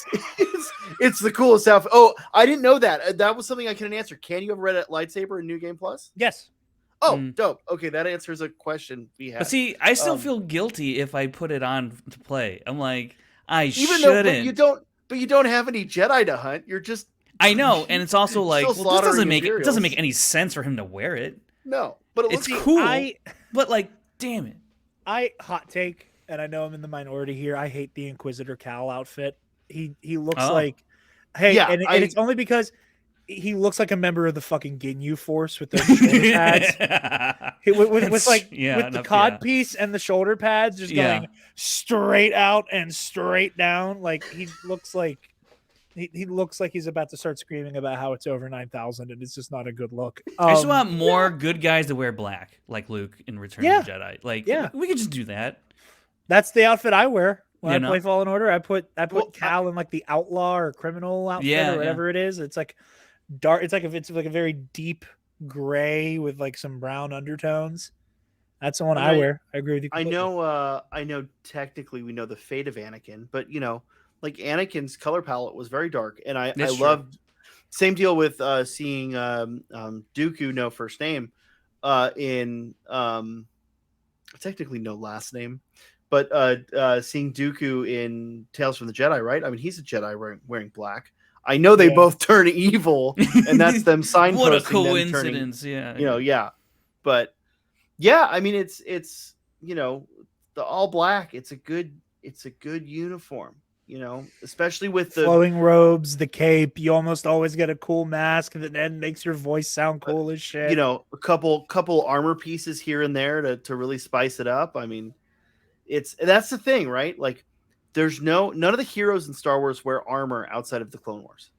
It's the coolest outfit. Oh, I didn't know that. That was something I couldn't answer. Can you have a red lightsaber in New Game Plus? Yes. Oh, dope. Okay, that answers a question we had. But see, I still feel guilty if I put it on to play. I'm like, I even shouldn't. But you don't have any Jedi to hunt. You're just. I know, and it's also like, well, this doesn't materials. make any sense for him to wear it. No, but it's cool. But like, damn it. Hot take, and I know I'm in the minority here. I hate the Inquisitor Cal outfit. He looks like, and it's only because he looks like a member of the fucking Ginyu Force with those shoulder pads. with the cod piece and the shoulder pads just going straight out and straight down. Like he looks like. He looks like he's about to start screaming about how it's over 9,000, and it's just not a good look. I just want more good guys to wear black, like Luke in Return of the Jedi. Like, we could just do that. That's the outfit I wear when I play Fallen Order. I put Cal in like the outlaw or criminal outfit or whatever it is. It's like dark. It's like a very deep gray with like some brown undertones. That's the one I wear. I agree with you completely. I know. Technically, we know the fate of Anakin, but like Anakin's color palette was very dark, and I loved. Same deal with seeing Dooku, no first name, in technically no last name, but seeing Dooku in Tales from the Jedi, right? I mean, he's a Jedi wearing black. I know they both turn evil, and that's them signposting. What a them coincidence! turning, yeah. But yeah, I mean, it's the all black. It's a good uniform. Especially with the flowing robes, the cape. You almost always get a cool mask that then makes your voice sound cool as shit. a couple armor pieces here and there to really spice it up. I mean, that's the thing, right? Like, there's none of the heroes in Star Wars wear armor outside of the Clone Wars.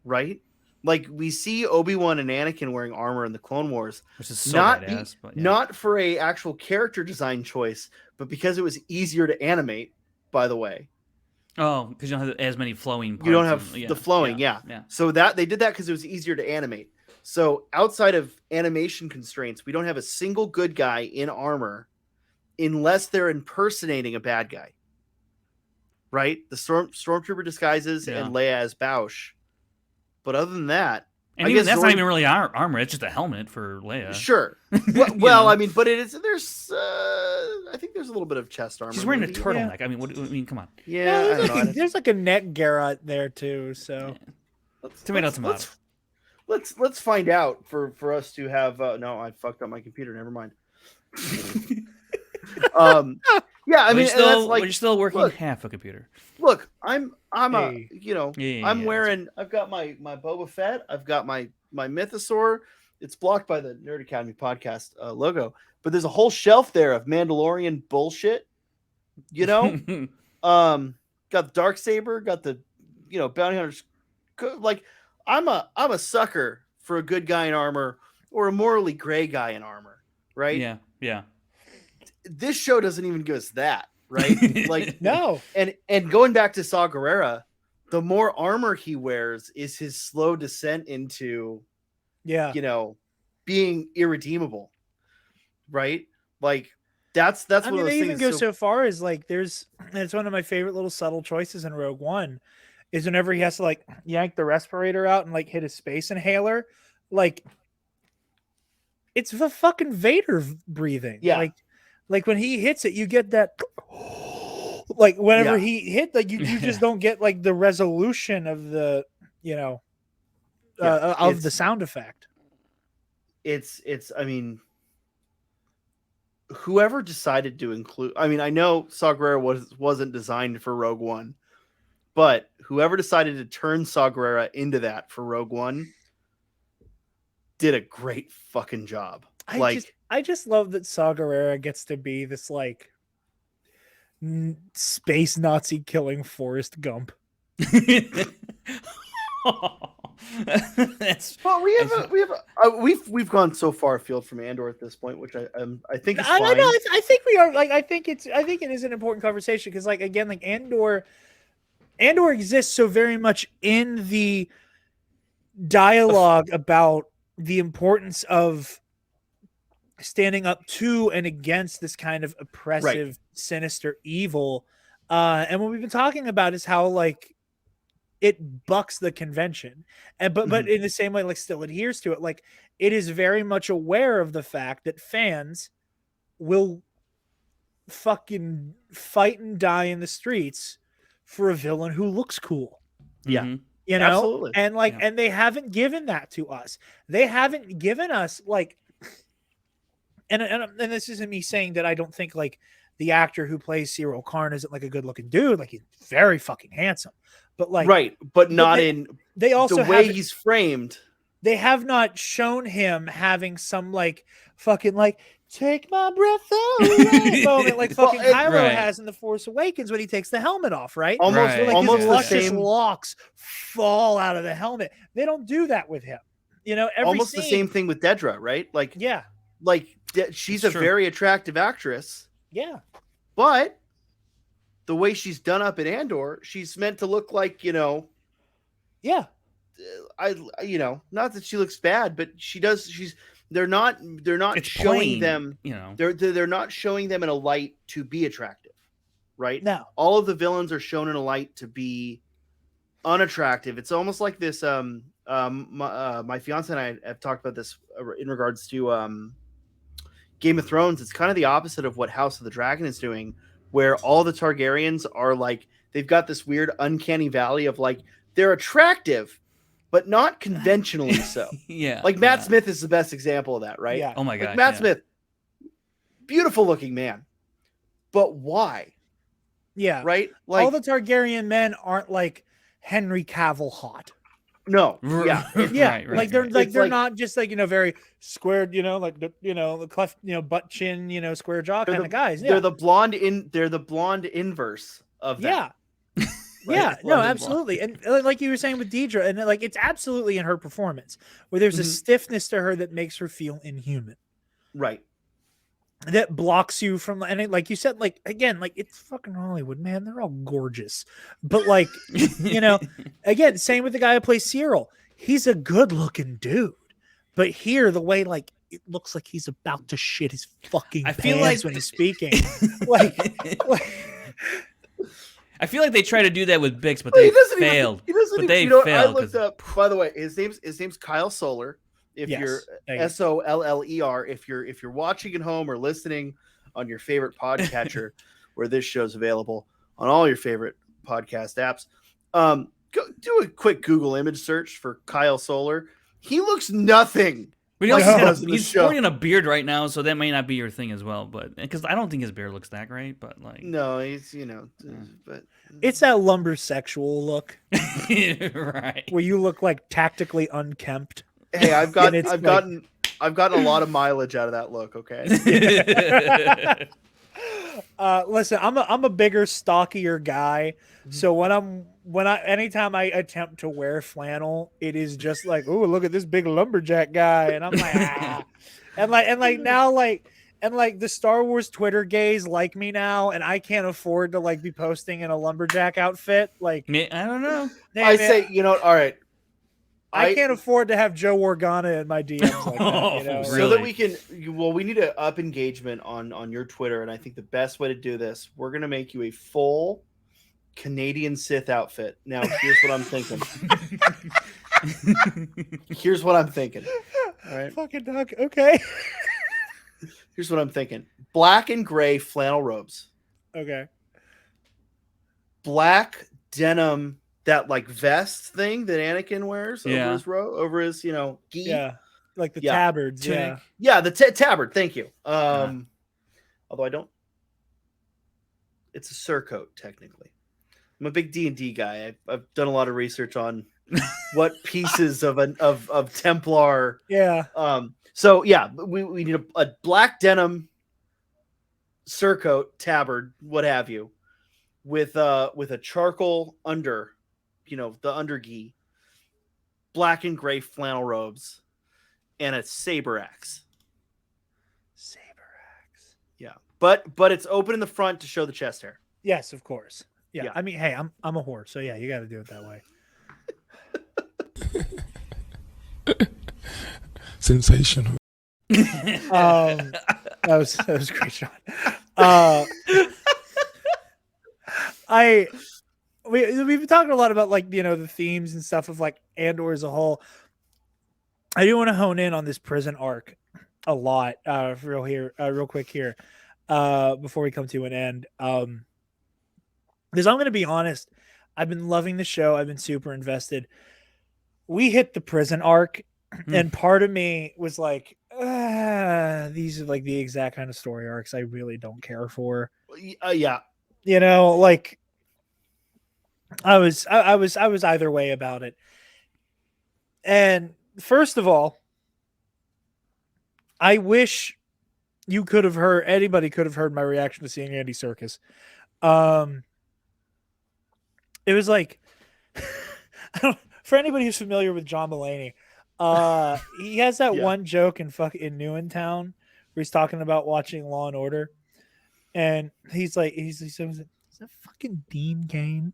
Right? Like, we see Obi-Wan and Anakin wearing armor in the Clone Wars, which is so badass, but not for a actual character design choice, but because it was easier to animate. By the way, because you don't have as many flowing parts. You don't have the flowing, yeah. So they did that because it was easier to animate. So outside of animation constraints, we don't have a single good guy in armor unless they're impersonating a bad guy. Right? The stormtrooper disguises and Leia as Bausch. But other than that, and I guess that's not even really armor. It's just a helmet for Leia. Sure. Well, I mean, but it is. There's. I think there's a little bit of chest armor. She's wearing a turtleneck. Yeah. I mean, come on. Yeah, there's like a neck garrote there too. So, tomato. Let's find out for us to have. No, I fucked up my computer. Never mind. Yeah, I mean, you're still working half a computer. Look, I'm wearing. I've got my Boba Fett. I've got my Mythosaur. It's blocked by the Nerd Academy podcast logo, but there's a whole shelf there of Mandalorian bullshit. Got the Darksaber, got the bounty hunters. Like, I'm a sucker for a good guy in armor or a morally gray guy in armor, right? Yeah. This show doesn't even give us that, right? Like, no. And going back to Saw Gerrera, the more armor he wears is his slow descent into, being irredeemable, right? Like, that's one of those they things. Even go so far as like it's one of my favorite little subtle choices in Rogue One is whenever he has to like yank the respirator out and like hit his space inhaler, like it's the fucking Vader breathing. Yeah. Like when he hits it, you get that like whenever he hit, like you just don't get like the resolution of the of the sound effect. It's I mean, whoever decided to include, I mean, I know Saw Gerrera wasn't designed for Rogue One, but whoever decided to turn Saw Gerrera into that for Rogue One did a great fucking job. I just love that Saw Gerrera gets to be this like space Nazi killing Forrest Gump. We've gone so far afield from Andor at this point, which I think is fine. I think we are like I think it is an important conversation because like again like Andor exists so very much in the dialogue about the importance of standing up to and against this kind of oppressive, sinister evil. And what we've been talking about is how like it bucks the convention, and but in the same way, like still adheres to it. Like it is very much aware of the fact that fans will fucking fight and die in the streets for a villain who looks cool. Yeah. Absolutely. And like, and they haven't given that to us. They haven't given us like, and this isn't me saying that I don't think like the actor who plays Cyril Karn isn't like a good looking dude. Like he's very fucking handsome, but like, but not they also the way he's framed. They have not shown him having some like fucking like take my breath away moment like fucking Kylo has in The Force Awakens when he takes the helmet off, right? Almost, like almost his the luscious same locks fall out of the helmet. They don't do that with him. Almost the same thing with Dedra, right? Like, like she's a very attractive actress. Yeah. But the way she's done up in Andor, she's meant to look like, not that she looks bad, but she does. They're not it's showing plain, them, they're not showing them in a light to be attractive, right? No. All of the villains are shown in a light to be unattractive. It's almost like this. My fiance and I have talked about this in regards to, Game of Thrones, it's kind of the opposite of what House of the Dragon is doing, where all the Targaryens are like, they've got this weird uncanny valley of like, they're attractive, but not conventionally so. Yeah. Like Matt Smith is the best example of that, right? Yeah. Oh my Like god. Matt Smith, beautiful looking man, but why? Yeah. Right? Like all the Targaryen men aren't like Henry Cavill hot. no, Yeah. Yeah, Right, like they're right. like It's they're like- not just like very squared, like the cleft, butt chin, square jaw kind of guys. Yeah, they're the blonde inverse of that. yeah, yeah. No, absolutely. And like you were saying with Deidre, and like it's absolutely in her performance where there's a stiffness to her that makes her feel inhuman. Right. That blocks you from, and like you said, like again, like it's fucking Hollywood, man. They're all gorgeous, but like, again, same with the guy who plays Cyril. He's a good-looking dude, but here the way like it looks like he's about to shit his fucking I feel pants like when he's speaking. like, I feel like they try to do that with Bix, but Well, they he doesn't failed. Even, he doesn't But even, they you know, I failed. looked 'cause- up. By the way, his name's Kyle Soller. If Yes, you're thank you. SOLLER, if you're watching at home or listening on your favorite podcatcher, where this show's available on all your favorite podcast apps, go do a quick Google image search for Kyle Soller. He looks nothing. But he like also he does in the he's show. sporting a beard right now, so that may not be your thing as well. But because I don't think his beard looks that great, but like No, he's but it's that lumbersexual look right. where you look like tactically unkempt. hey, I've it's gotten a lot of mileage out of that look. Okay. Listen, I'm a bigger, stockier guy. So anytime I attempt to wear flannel, it is just like, oh, look at this big lumberjack guy, and I'm like, ah. and the Star Wars Twitter gays like me now, and I can't afford to like be posting in a lumberjack outfit. Like, I don't know. hey, I man, say, all right. I can't afford to have Joe Organa in my DMs like that. So Really? that we can, we need to up engagement on your Twitter, and I think the best way to do this, we're gonna make you a full Canadian Sith outfit. Now, here's what I'm thinking. All right, Fucking duck. Okay. here's what I'm thinking: black and gray flannel robes, Okay. black denim, that like vest thing that Anakin wears Yeah. over his gi. Yeah. Like the Yeah. tabards. Yeah. Tunic. Yeah, the tabard. Thank you. Although I don't, it's a surcoat technically. I'm a big D&D guy. I've done a lot of research on what pieces of Templar. Yeah. So yeah, we need a black denim surcoat, tabard, what have you, with a charcoal under, the undergi, black and gray flannel robes, and a saber axe. Yeah, but it's open in the front to show the chest hair. Yes, of course. Yeah. Yeah. I mean, hey, I'm a whore, so yeah, you got to do it that way. Sensational. That was great, Sean. We've been talking a lot about like the themes and stuff of like Andor as a whole. I do want to hone in on this prison arc a lot, real quick here, before we come to an end. Because I'm going to be honest, I've been loving the show. I've been super invested. We hit the prison arc, and part of me was like, these are like the exact kind of story arcs I really don't care for. Yeah. Like I was either way about it. And first of all, I wish anybody could have heard my reaction to seeing Andy Serkis. It was like, for anybody who's familiar with John Mulaney, he has that one joke in Newentown where he's talking about watching Law and Order, and he's like, he says, "Is that fucking Dean Cain?"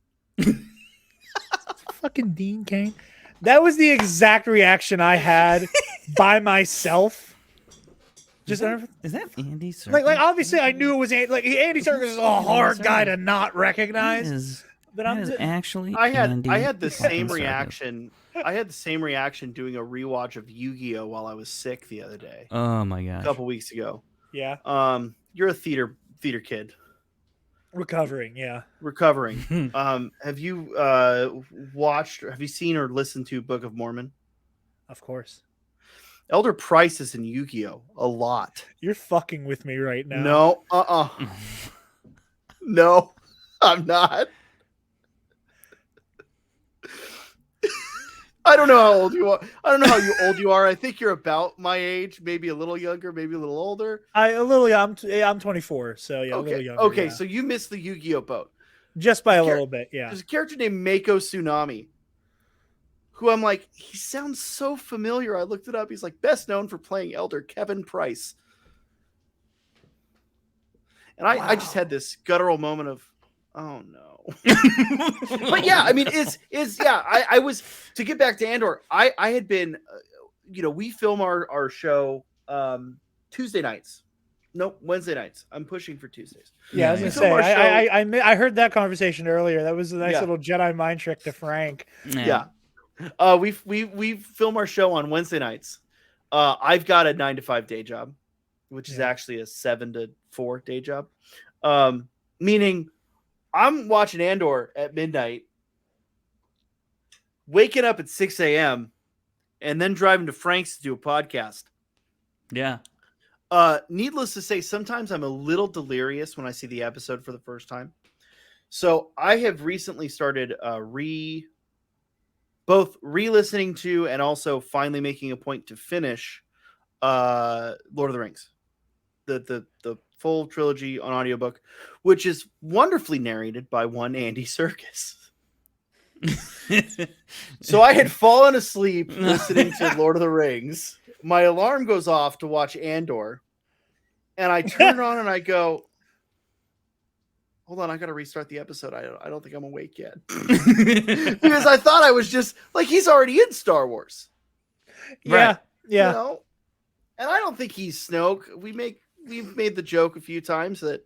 Fucking Dean Cain. That was the exact reaction I had by myself. Just Is that Andy Serkis? like obviously I knew it was Andy Serkis is a hard guy to not recognize. But I'm actually. I had Andy the same Serkis. reaction. I had the same reaction doing a rewatch of Yu-Gi-Oh while I was sick the other day, Oh my a gosh. couple weeks ago. Yeah. You're a theater kid. Recovering. Yeah. Recovering. Have you have you seen or listened to Book of Mormon? Of course. Elder Price is in Yu-Gi-Oh! A lot. You're fucking with me right now. No, no, I'm not. I don't know how old you are. I don't know how old you are. I think you're about my age, maybe a little younger, maybe a little older. I'm 24, so yeah, a little Okay, younger. okay, yeah. so you missed the Yu-Gi-Oh boat. Just by a little bit, yeah. There's a character named Mako Tsunami, who I'm like, he sounds so familiar. I looked it up. He's like best known for playing Elder Kevin Price. And I just had this guttural moment of, oh no. But yeah, I mean, I was, to get back to Andor, I had been, we film our show Tuesday nights. Nope, Wednesday nights. I'm pushing for Tuesdays. Yeah, I was gonna say, I heard that conversation earlier. That was a nice little Jedi mind trick to Frank. Yeah. We film our show on Wednesday nights. I've got a 9 to 5 day job, which is actually a 7 to 4 day job. Meaning I'm watching Andor at midnight, waking up at 6 a.m., and then driving to Frank's to do a podcast. Yeah. Needless to say, sometimes I'm a little delirious when I see the episode for the first time. So I have recently started both re-listening to and also finally making a point to finish Lord of the Rings. The full trilogy on audiobook, which is wonderfully narrated by one Andy Serkis. So I had fallen asleep listening to Lord of the Rings. My alarm goes off to watch Andor, and I turn it on and I go, hold on, I got to restart the episode. I don't think I'm awake yet. Because I thought I was just like, he's already in Star Wars. Yeah. Right. Yeah. You know? And I don't think he's Snoke. We've made the joke a few times that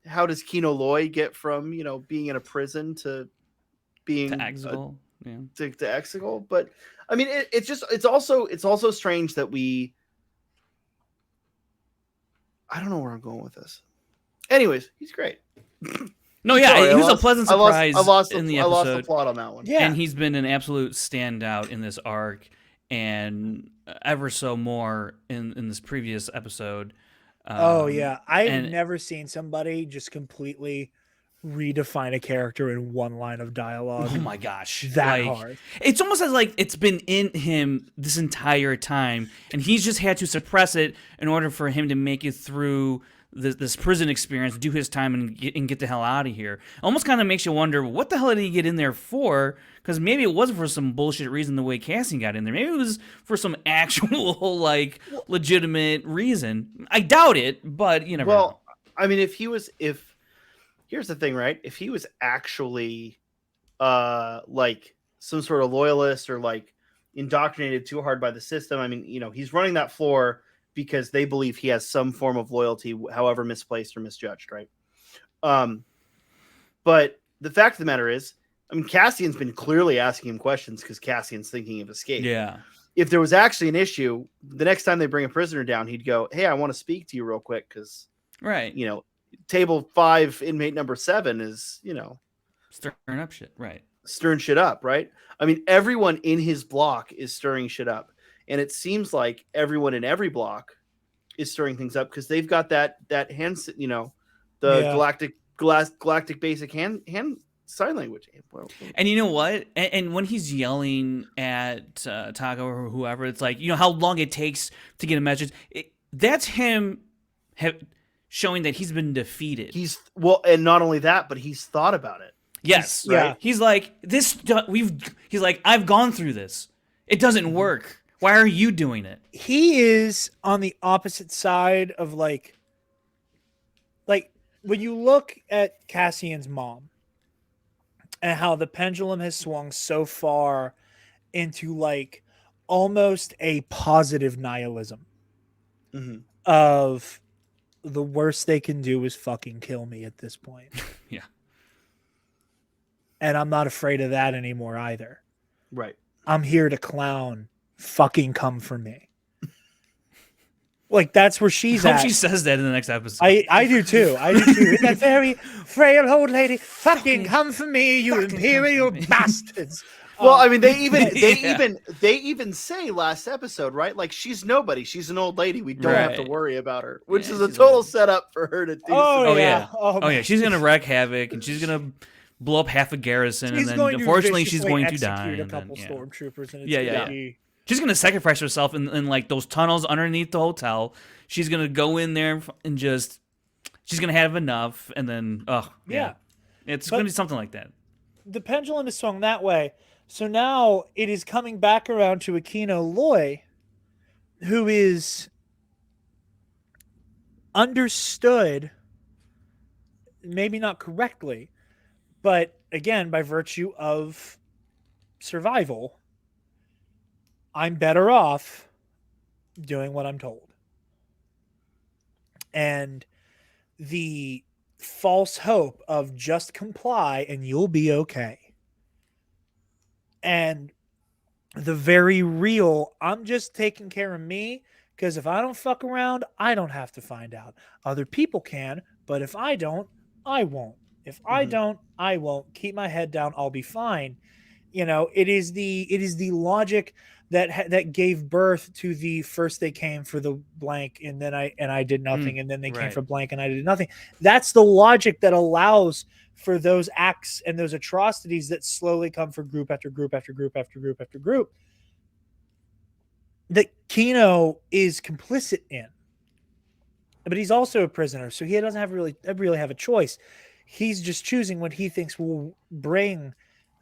how does Kino Loy get from, being in a prison to being to Exegol? To Exegol? But I mean, it's also strange that I don't know where I'm going with this. Anyways, he's great. No, yeah, Sorry, he was a pleasant surprise in the episode. I lost the plot on that one. Yeah. And he's been an absolute standout in this arc, and ever so more in this previous episode. I've never seen somebody just completely redefine a character in one line of dialogue. Oh my gosh, that hard! It's almost as like it's been in him this entire time, and he's just had to suppress it in order for him to make it through this prison experience, do his time, and get the hell out of here. Almost kind of makes you wonder, what the hell did he get in there for? Because maybe it wasn't for some bullshit reason the way Cassian got in there. Maybe it was for some actual, legitimate reason. I doubt it, but you never know. Well, I mean, here's the thing, right? If he was actually some sort of loyalist or indoctrinated too hard by the system, I mean, he's running that floor because they believe he has some form of loyalty, however misplaced or misjudged, right? But the fact of the matter is, I mean, Cassian's been clearly asking him questions because Cassian's thinking of escape. Yeah. If there was actually an issue, the next time they bring a prisoner down, he'd go, "Hey, I want to speak to you real quick," because right, table 5, inmate number 7 is, stirring up shit, right? Stirring shit up, right? I mean, everyone in his block is stirring shit up. And it seems like everyone in every block is stirring things up because they've got that hand, galactic basic hand sign language. And you know what? And when he's yelling at Taco or whoever, it's like, how long it takes to get a message. That's him showing that he's been defeated. And not only that, but he's thought about it. Yes, right. He's like, He's like, I've gone through this. It doesn't work. Why are you doing it? He is on the opposite side of when you look at Cassian's mom and how the pendulum has swung so far into almost a positive nihilism of the worst they can do is fucking kill me at this point. Yeah. And I'm not afraid of that anymore either. Right. I'm here to clown. Fucking come for me. Like that's where she's I hope at. she says that in the next episode. I do too. I do too. That very frail old lady, fucking come for me, you imperial bastards. Well, I mean, they Yeah. even say last episode, right? Like she's nobody. She's an old lady. We don't have to Right. worry about her, which Yeah, is a she's total old. setup for her to do. Oh, some- yeah. Oh yeah, man. she's gonna wreak havoc, and she's gonna blow up half a garrison, She's and then going to unfortunately she's viciously going to execute die. a And then, couple yeah. stormtroopers, and it's Yeah, gonna yeah. be She's gonna sacrifice herself in like those tunnels underneath the hotel. She's gonna go in there and just she's gonna have enough, and then yeah. it's But- gonna be something like that. The pendulum is swung that way. So now it is coming back around to Aquino Loy, who is understood, maybe not correctly, but again, by virtue of survival, I'm better off doing what I'm told. And the false hope of just comply and you'll be okay. And the very real, I'm just taking care of me because if I don't fuck around, I don't have to find out. Other people can, but if I don't, I won't. If I don't, I won't. Keep my head down. I'll be fine. You know, it is the logic that gave birth to the first they came for the blank and then I did nothing and then they came right. for blank and I did nothing. That's the logic that allows for those acts and those atrocities that slowly come for group after group after group after group after group that Kino is complicit in. But he's also a prisoner, so he doesn't really have a choice. He's just choosing what he thinks will bring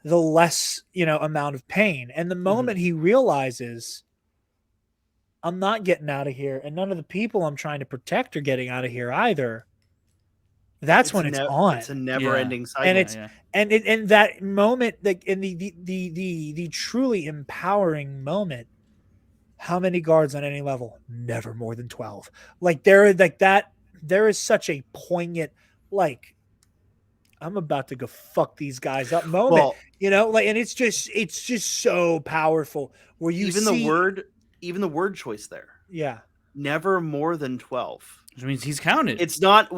the less, amount of pain. And the moment he realizes I'm not getting out of here and none of the people I'm trying to protect are getting out of here either, that's when it's on. It's a never-ending cycle. And it's and that moment, like in the truly empowering moment, how many guards on any level? Never more than 12. Like there is such a poignant, like, I'm about to go fuck these guys up moment. Well, and it's just so powerful where you even see the word choice there. Yeah. Never more than 12. Which means he's counted. It's not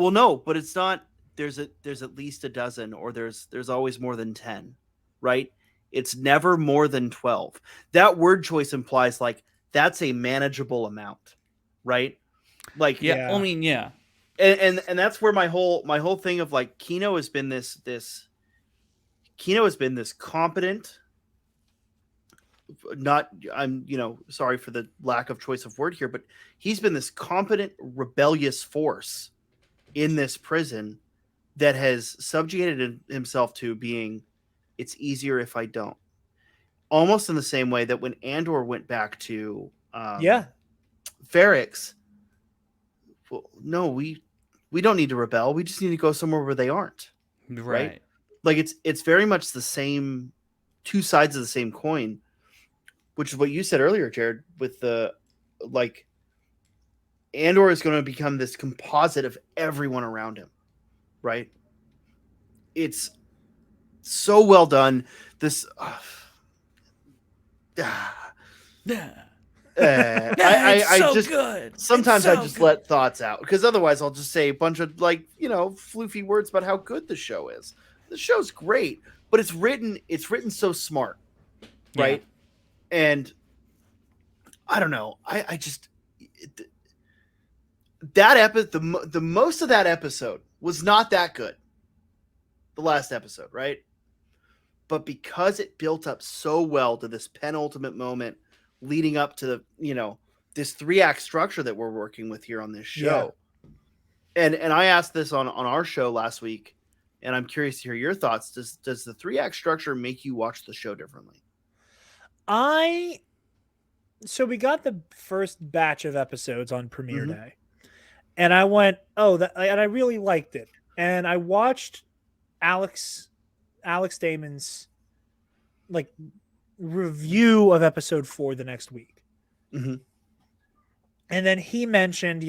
but it's not there's at least a dozen or there's always more than 10, right? It's never more than 12. That word choice implies like that's a manageable amount, right? Like yeah. I mean, yeah. And that's where my whole thing of like Kino has been this competent, I'm sorry for the lack of choice of word here, but he's been this competent rebellious force in this prison that has subjugated himself to being it's easier if I don't. Almost in the same way that when Andor went back to Ferrix, well, no, we don't need to rebel. We just need to go somewhere where they aren't. Right? Like it's very much the same, two sides of the same coin, which is what you said earlier, Jared, with the like Andor is going to become this composite of everyone around him. Right? It's so well done. This I so just good. Sometimes I just let thoughts out because otherwise I'll just say a bunch of floofy words about how good the show is. The show's great, but it's written so smart, right? Yeah. And I don't know. I just that episode, the most of that episode was not that good. The last episode, right? But because it built up so well to this penultimate moment leading up to the, this 3-act structure that we're working with here on this show. Yeah. And I asked this on our show last week, and I'm curious to hear your thoughts. Does the 3-act structure make you watch the show differently? So we got the first batch of episodes on premiere day, and I went, and I really liked it. And I watched Alex Damon's like review of episode 4 the next week. And then he mentioned,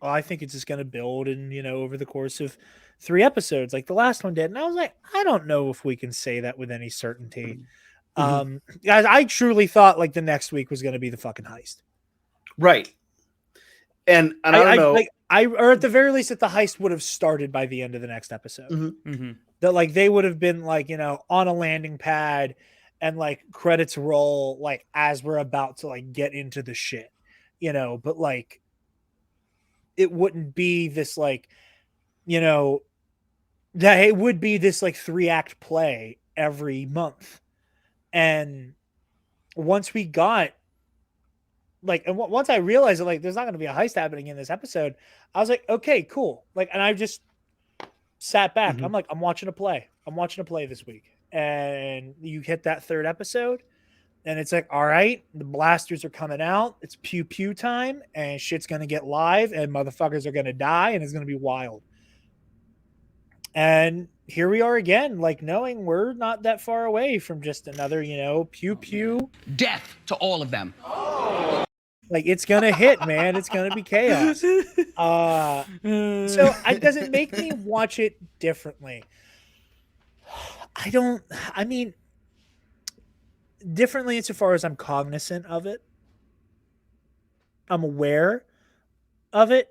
I think it's just going to build and, over the course of 3 episodes like the last one did. And I was like, I don't know if we can say that with any certainty. I truly thought like the next week was going to be the fucking heist. Right. And I don't know. Or at the very least, that the heist would have started by the end of the next episode. Mm-hmm. That like they would have been like, you know, on a landing pad and like credits roll like as we're about to like get into the shit, you know, but like it wouldn't be this like, you know, that it would be this like 3-act play every month. And once we got like, and once I realized that like there's not going to be a heist happening in this episode, I was like, okay, cool. Like, and I just sat back. Mhm. I'm like, I'm watching a play. I'm watching a play this week. And you hit that third episode, and it's like, all right, the blasters are coming out. It's pew pew time, and shit's gonna get live, and motherfuckers are gonna die, and it's gonna be wild. And here we are again, like knowing we're not that far away from just another, you know, pew pew. Death to all of them. Like it's gonna hit, man. It's gonna be chaos. So it doesn't make me watch it differently. I mean, differently insofar as I'm cognizant of it. I'm aware of it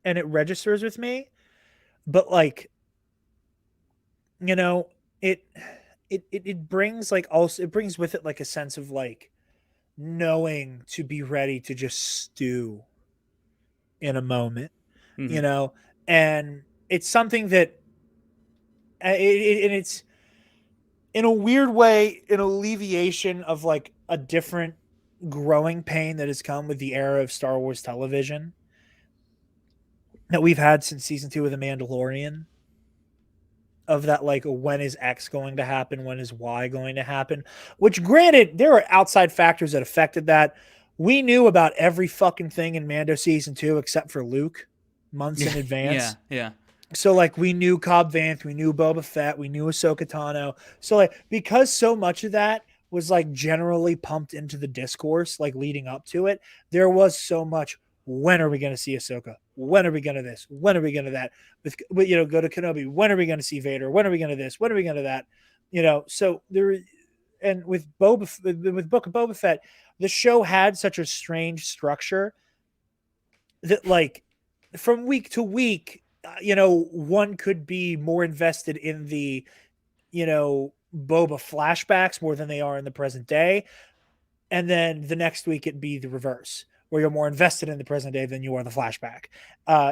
and it registers with me. But like, you know, it brings like also it brings with it like a sense of like knowing to be ready to just stew in a moment, you know, and it's something that and it's in a weird way an alleviation of like a different growing pain that has come with the era of Star Wars television that we've had since season 2 of The Mandalorian. Of that, like, when is X going to happen? When is Y going to happen? Which, granted, there are outside factors that affected that. We knew about every fucking thing in Mando season 2 except for Luke months in advance. Yeah. So, like, we knew Cobb Vanth, we knew Boba Fett, we knew Ahsoka Tano. So, like, because so much of that was, like, generally pumped into the discourse, like, leading up to it, there was so much, when are we going to see Ahsoka? When are we going to this? When are we going to that? With, you know, go to Kenobi. When are we going to see Vader? When are we going to this? When are we going to that? You know, so there, and with Book of Boba Fett, the show had such a strange structure that, like, from week to week, you know, one could be more invested in the, you know, Boba flashbacks more than they are in the present day. And then the next week it'd be the reverse, where you're more invested in the present day than you are the flashback.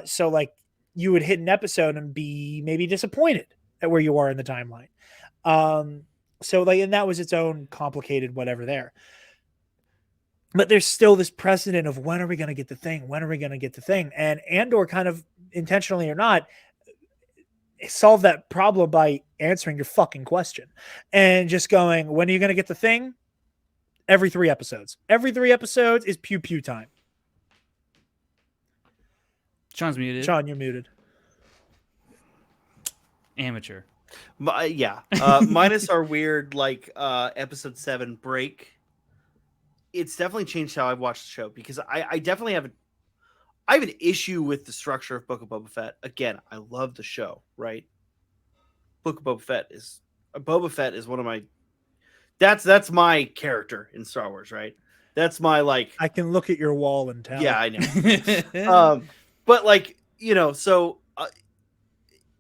So like you would hit an episode and be maybe disappointed at where you are in the timeline. So like, and that was its own complicated whatever there. But there's still this precedent of when are we going to get the thing? When are we going to get the thing? And Andor, kind of intentionally or not, solve that problem by answering your fucking question and just going, when are you going to get the thing? Every 3 episodes. Every 3 episodes is pew pew time. Sean's muted. Sean, you're muted. Amateur. Yeah. Minus our weird like episode 7 break. It's definitely changed how I've watched the show because I definitely have I have an issue with the structure of Book of Boba Fett. Again, I love the show, right? Book of Boba Fett is one of my that's my character in Star Wars, right? That's my like I can look at your wall and tell. Yeah, I know. But like, you know, so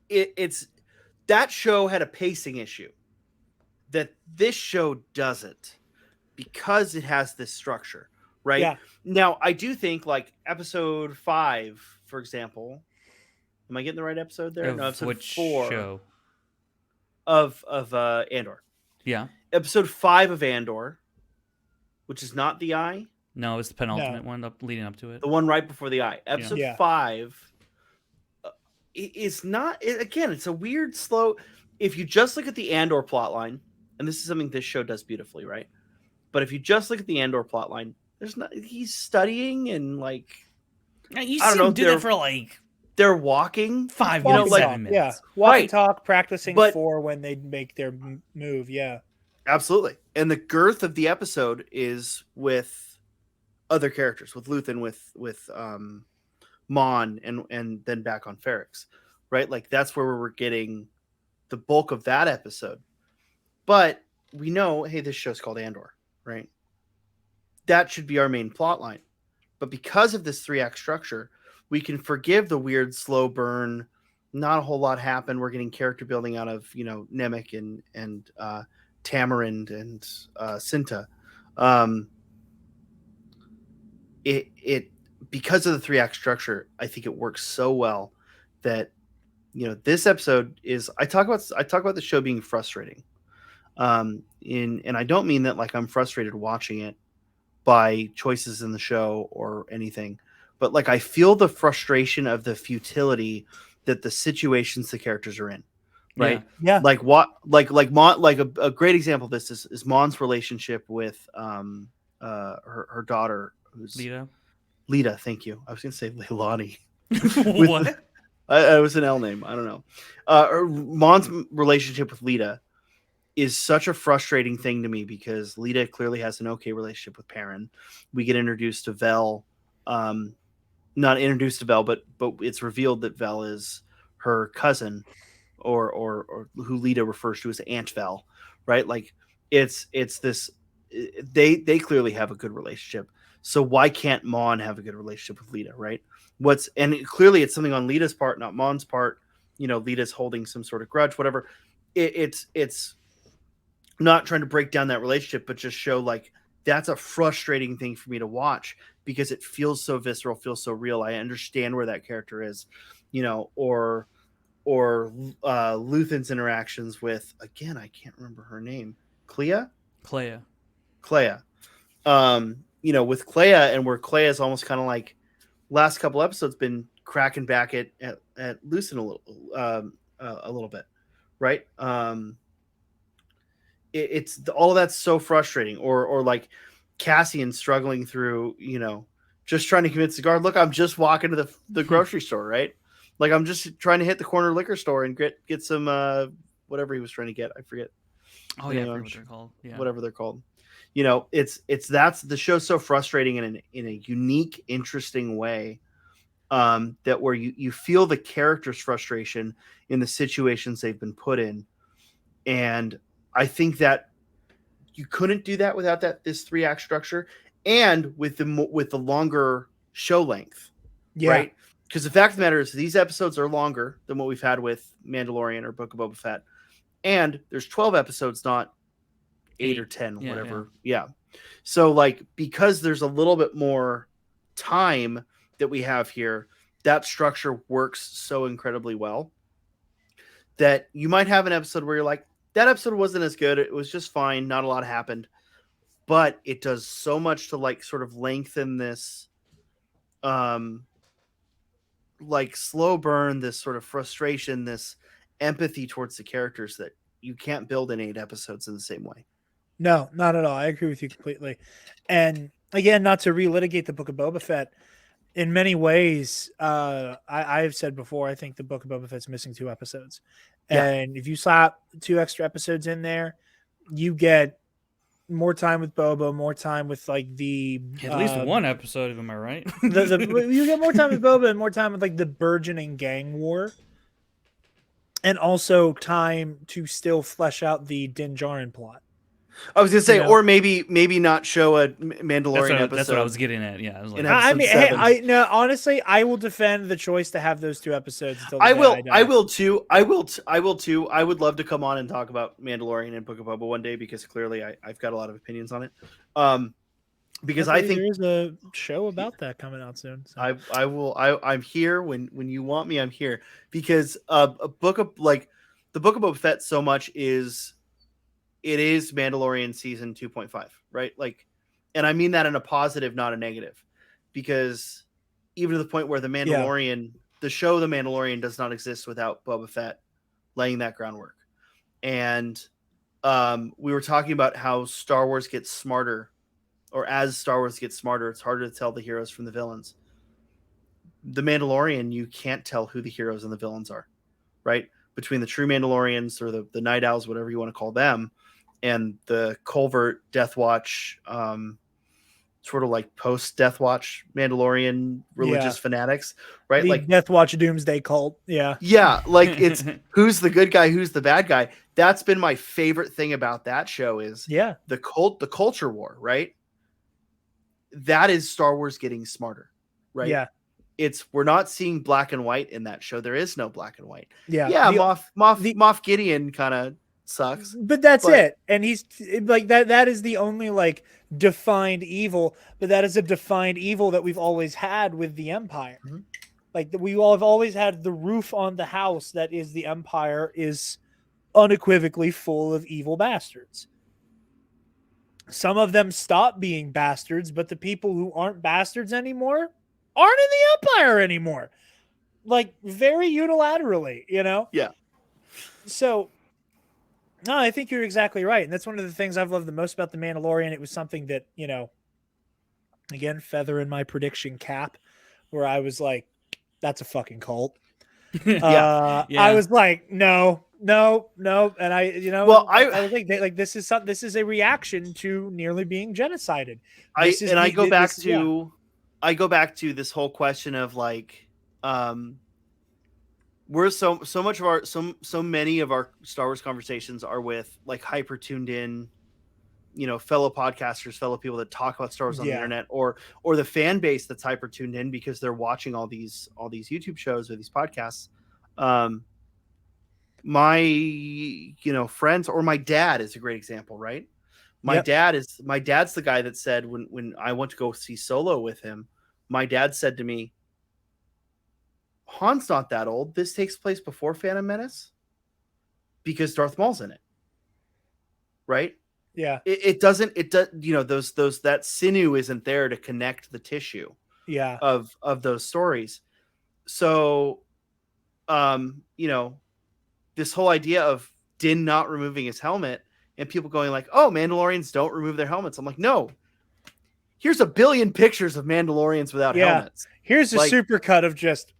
it's that show had a pacing issue that this show doesn't because it has this structure, right? Yeah. Now, I do think like episode 5, for example, am I getting the right episode there? No, episode 4 show? of Andor. Yeah. Episode 5 of Andor, which is not the Eye. No, it's the penultimate one leading up to it. The one right before the Eye. Episode 5 is not. Again, it's a weird, slow. If you just look at the Andor plotline, and this is something this show does beautifully, right? But if you just look at the Andor plotline, there's not. He's studying and like. You see him do that for like. They're walking 5 minutes, like 7 minutes. Yeah, walk and talk, practicing for when they make their move. Yeah, absolutely. And the girth of the episode is with other characters, with Luthen, with Mon, and then back on Ferrix, right? Like that's where we're getting the bulk of that episode. But we know, hey, this show's called Andor, right? That should be our main plot line. But because of this 3-act structure, we can forgive the weird slow burn. Not a whole lot happened. We're getting character building out of Nemec and Tamarind and Cinta. It because of the 3-act structure, I think it works so well that this episode is. I talk about the show being frustrating. And I don't mean that like I'm frustrated watching it by choices in the show or anything, but like I feel the frustration of the futility that the situations the characters are in, right? Yeah. Like what, like Mon, like a great example of this is Mon's relationship with her daughter, who's Lita. Thank you. I was gonna say Leilani. What? It was an L name. I don't know. Mon's relationship with Lita is such a frustrating thing to me because Lita clearly has an okay relationship with Perrin. We get introduced to Vel, not introduced to Vel, but it's revealed that Vel is her cousin, or who Lita refers to as Aunt Vel, right? Like it's this. They clearly have a good relationship. So why can't Mon have a good relationship with Lita, right? Clearly it's something on Lita's part, not Mon's part. Lita's holding some sort of grudge, whatever. It's not trying to break down that relationship, but just show like that's a frustrating thing for me to watch because it feels so visceral, feels so real. I understand where that character is, or Luthen's interactions with, again, I can't remember her name, Clea. With Clea, and where Clea is almost kind of like last couple episodes been cracking back at Lucen a little bit, right? It's all of that's so frustrating, or like Cassian struggling through, just trying to convince the guard, look, I'm just walking to the grocery store, right? Like I'm just trying to hit the corner liquor store and get some whatever he was trying to get. I forget. Oh yeah, I forget what they're called. Yeah, whatever they're called. That's the show's so frustrating in a unique, interesting way. That where you feel the character's frustration in the situations they've been put in, and I think that you couldn't do that without this 3-act structure and with the longer show length, right? Because the fact of the matter is these episodes are longer than what we've had with Mandalorian or Book of Boba Fett, and there's 12 episodes, not 8 or 10, whatever. Yeah. So like because there's a little bit more time that we have here, that structure works so incredibly well that you might have an episode where you're like, that episode wasn't as good. It was just fine. Not a lot happened, but it does so much to like sort of lengthen this, like slow burn, this sort of frustration, this empathy towards the characters that you can't build in 8 episodes in the same way. No, not at all. I agree with you completely. And again, not to relitigate the Book of Boba Fett, in many ways, I've said before, I think the Book of Boba Fett's missing 2 episodes. Yeah. And if you slap 2 extra episodes in there, you get more time with Boba, more time with like the at least 1 episode of him, am I right? You get more time with Boba and more time with like the burgeoning gang war, and also time to still flesh out the Din Djarin plot. I was gonna say, or maybe not show a Mandalorian episode. That's what I was getting at. Yeah, I was like, I mean, hey, no, honestly, I will defend the choice to have those 2 episodes. Until I will too. I would love to come on and talk about Mandalorian and Book of Boba one day because clearly I've got a lot of opinions on it. Because I think there's a show about that coming out soon. So. I'm here when you want me. I'm here because the Book of Boba Fett so much is. It is Mandalorian season 2.5, right? Like, and I mean that in a positive, not a negative, because even to the point where the Mandalorian, the show The Mandalorian does not exist without Boba Fett laying that groundwork. And we were talking about how Star Wars gets smarter, or as Star Wars gets smarter, it's harder to tell the heroes from the villains. The Mandalorian, you can't tell who the heroes and the villains are, right? Between the true Mandalorians or the Night Owls, whatever you want to call them, and the covert Death Watch, sort of like post Death Watch Mandalorian religious fanatics, right? The like Death Watch Doomsday cult. Yeah. Like it's who's the good guy, who's the bad guy. That's been my favorite thing about that show is the culture war, right? That is Star Wars getting smarter, right? Yeah. we're not seeing black and white in that show. There is no black and white. Yeah. Yeah, The- Moff Gideon kind of sucks. but that's it. And he's like that is the only like defined evil, but that is a defined evil that we've always had with the Empire. Mm-hmm. Like we all have always had the roof on the house that is the Empire is unequivocally full of evil bastards. Some of them stop being bastards, but the people who aren't bastards anymore aren't in the Empire anymore. Like very unilaterally, you know? Yeah. So no, I think you're exactly right. And that's one of the things I've loved the most about The Mandalorian. It was something that, you know, again, feather in my prediction cap, where I was like, that's a fucking cult. Yeah. I was like, no. And I, you know, Well, I think that, like, this is a reaction to nearly being genocided. I go back to this whole question of like, we're so much of our so many of our Star Wars conversations are with like hyper tuned in, you know, fellow podcasters, fellow people that talk about Star Wars on the internet, or the fan base that's hyper tuned in because they're watching all these YouTube shows or these podcasts. My, you know, friends, or my dad is a great example, right? My dad's the guy that said when I went to go see Solo with him, my dad said to me, Han's not that old. This takes place before Phantom Menace because Darth Maul's in it. Right? Yeah. It does, you know, that sinew isn't there to connect the tissue of those stories. So, you know, this whole idea of Din not removing his helmet and people going like, oh, Mandalorians don't remove their helmets. I'm like, no, here's a billion pictures of Mandalorians without helmets. Here's a supercut of just,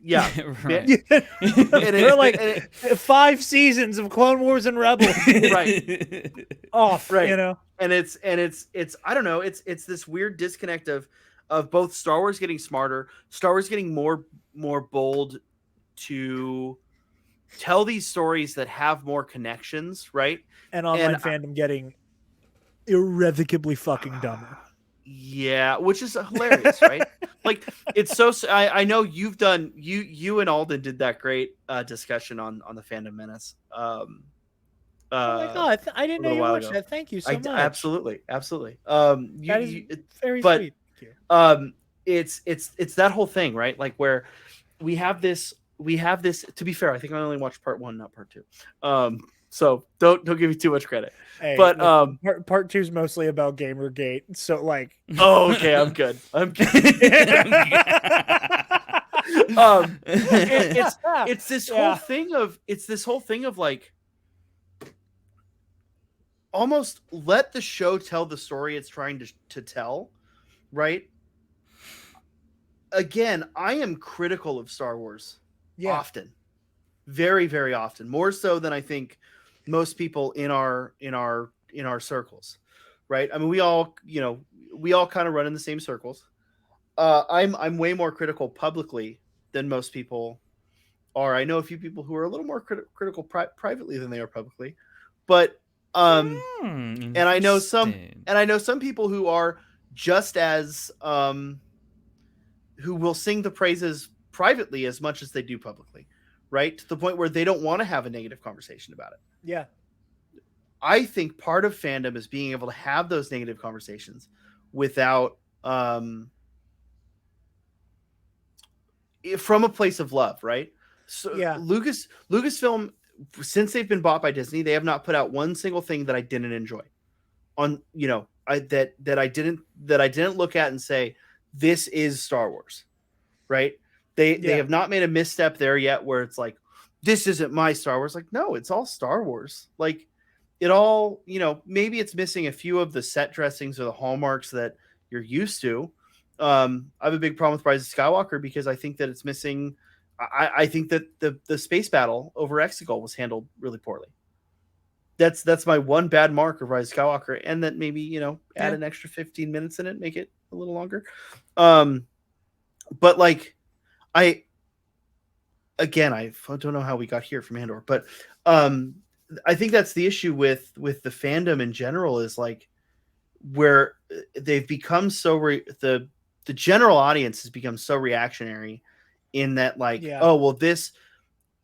right. We're like 5 seasons of Clone Wars and Rebels, right? Off, right? You know, and it's I don't know. It's this weird disconnect of both Star Wars getting smarter, Star Wars getting more bold to tell these stories that have more connections, right? And online fandom getting irrevocably fucking dumber. Yeah, which is hilarious, right? Like it's so. I know you've done you and Alden did that great discussion on the Phantom Menace. Oh my god, I didn't know you watched that. Thank you so much. Absolutely. That is very sweet. It's that whole thing, right? Like where we have this. To be fair, I think I only watched part 1, not part 2. So don't give me too much credit. Hey, but part 2 is mostly about Gamergate. So like, oh, okay, I'm good. It's this whole thing of like almost let the show tell the story it's trying to tell, right? Again, I am critical of Star Wars often, very, very often, more so than I think most people in our circles, right? I mean, we all kind of run in the same circles. I'm way more critical publicly than most people are. I know a few people who are a little more critical privately than they are publicly, but and I know some people who are just as who will sing the praises privately as much as they do publicly, right? To the point where they don't want to have a negative conversation about it. Yeah. I think part of fandom is being able to have those negative conversations without from a place of love, right? So Lucasfilm, since they've been bought by Disney, they have not put out one single thing that I didn't enjoy. On, you know, that I didn't look at and say, this is Star Wars, right? They have not made a misstep there yet where it's like, this isn't my Star Wars. Like, no, it's all Star Wars. Like, it all, you know, maybe it's missing a few of the set dressings or the hallmarks that you're used to. I have a big problem with Rise of Skywalker because I think that it's missing. I think that the space battle over Exegol was handled really poorly. That's my one bad mark of Rise of Skywalker, and that maybe, you know, add an extra 15 minutes in it, make it a little longer. But like, I don't know how we got here from Andor, but I think that's the issue with the fandom in general, is like where they've become so the general audience has become so reactionary in that, like, Yeah. oh, well, this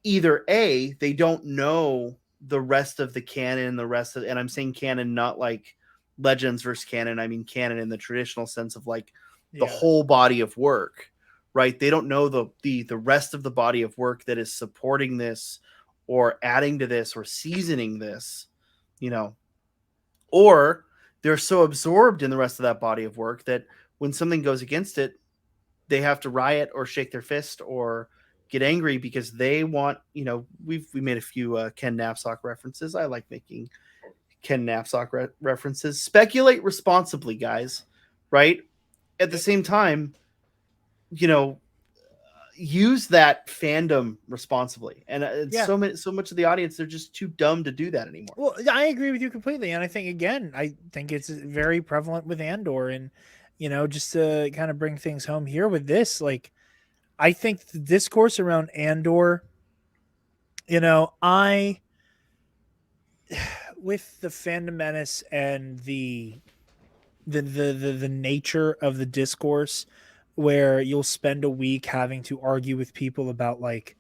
either A, they don't know the rest of the canon, and I'm saying canon, not like Legends versus canon. I mean canon in the traditional sense of like the whole body of work, right? They don't know the rest of the body of work that is supporting this or adding to this or seasoning this, you know, or they're so absorbed in the rest of that body of work that when something goes against it, they have to riot or shake their fist or get angry because they want, you know, we made a few Ken Knapsack references. I like making Ken Knapsack references. Speculate responsibly, guys, right? At the same time, you know, use that fandom responsibly. And so much of the audience, they're just too dumb to do that anymore. Well, I agree with you completely. And I think, again, I think it's very prevalent with Andor. And, you know, just to kind of bring things home here with this, like, I think the discourse around Andor, you know, with the fandom menace and the nature of the discourse, where you'll spend a week having to argue with people about like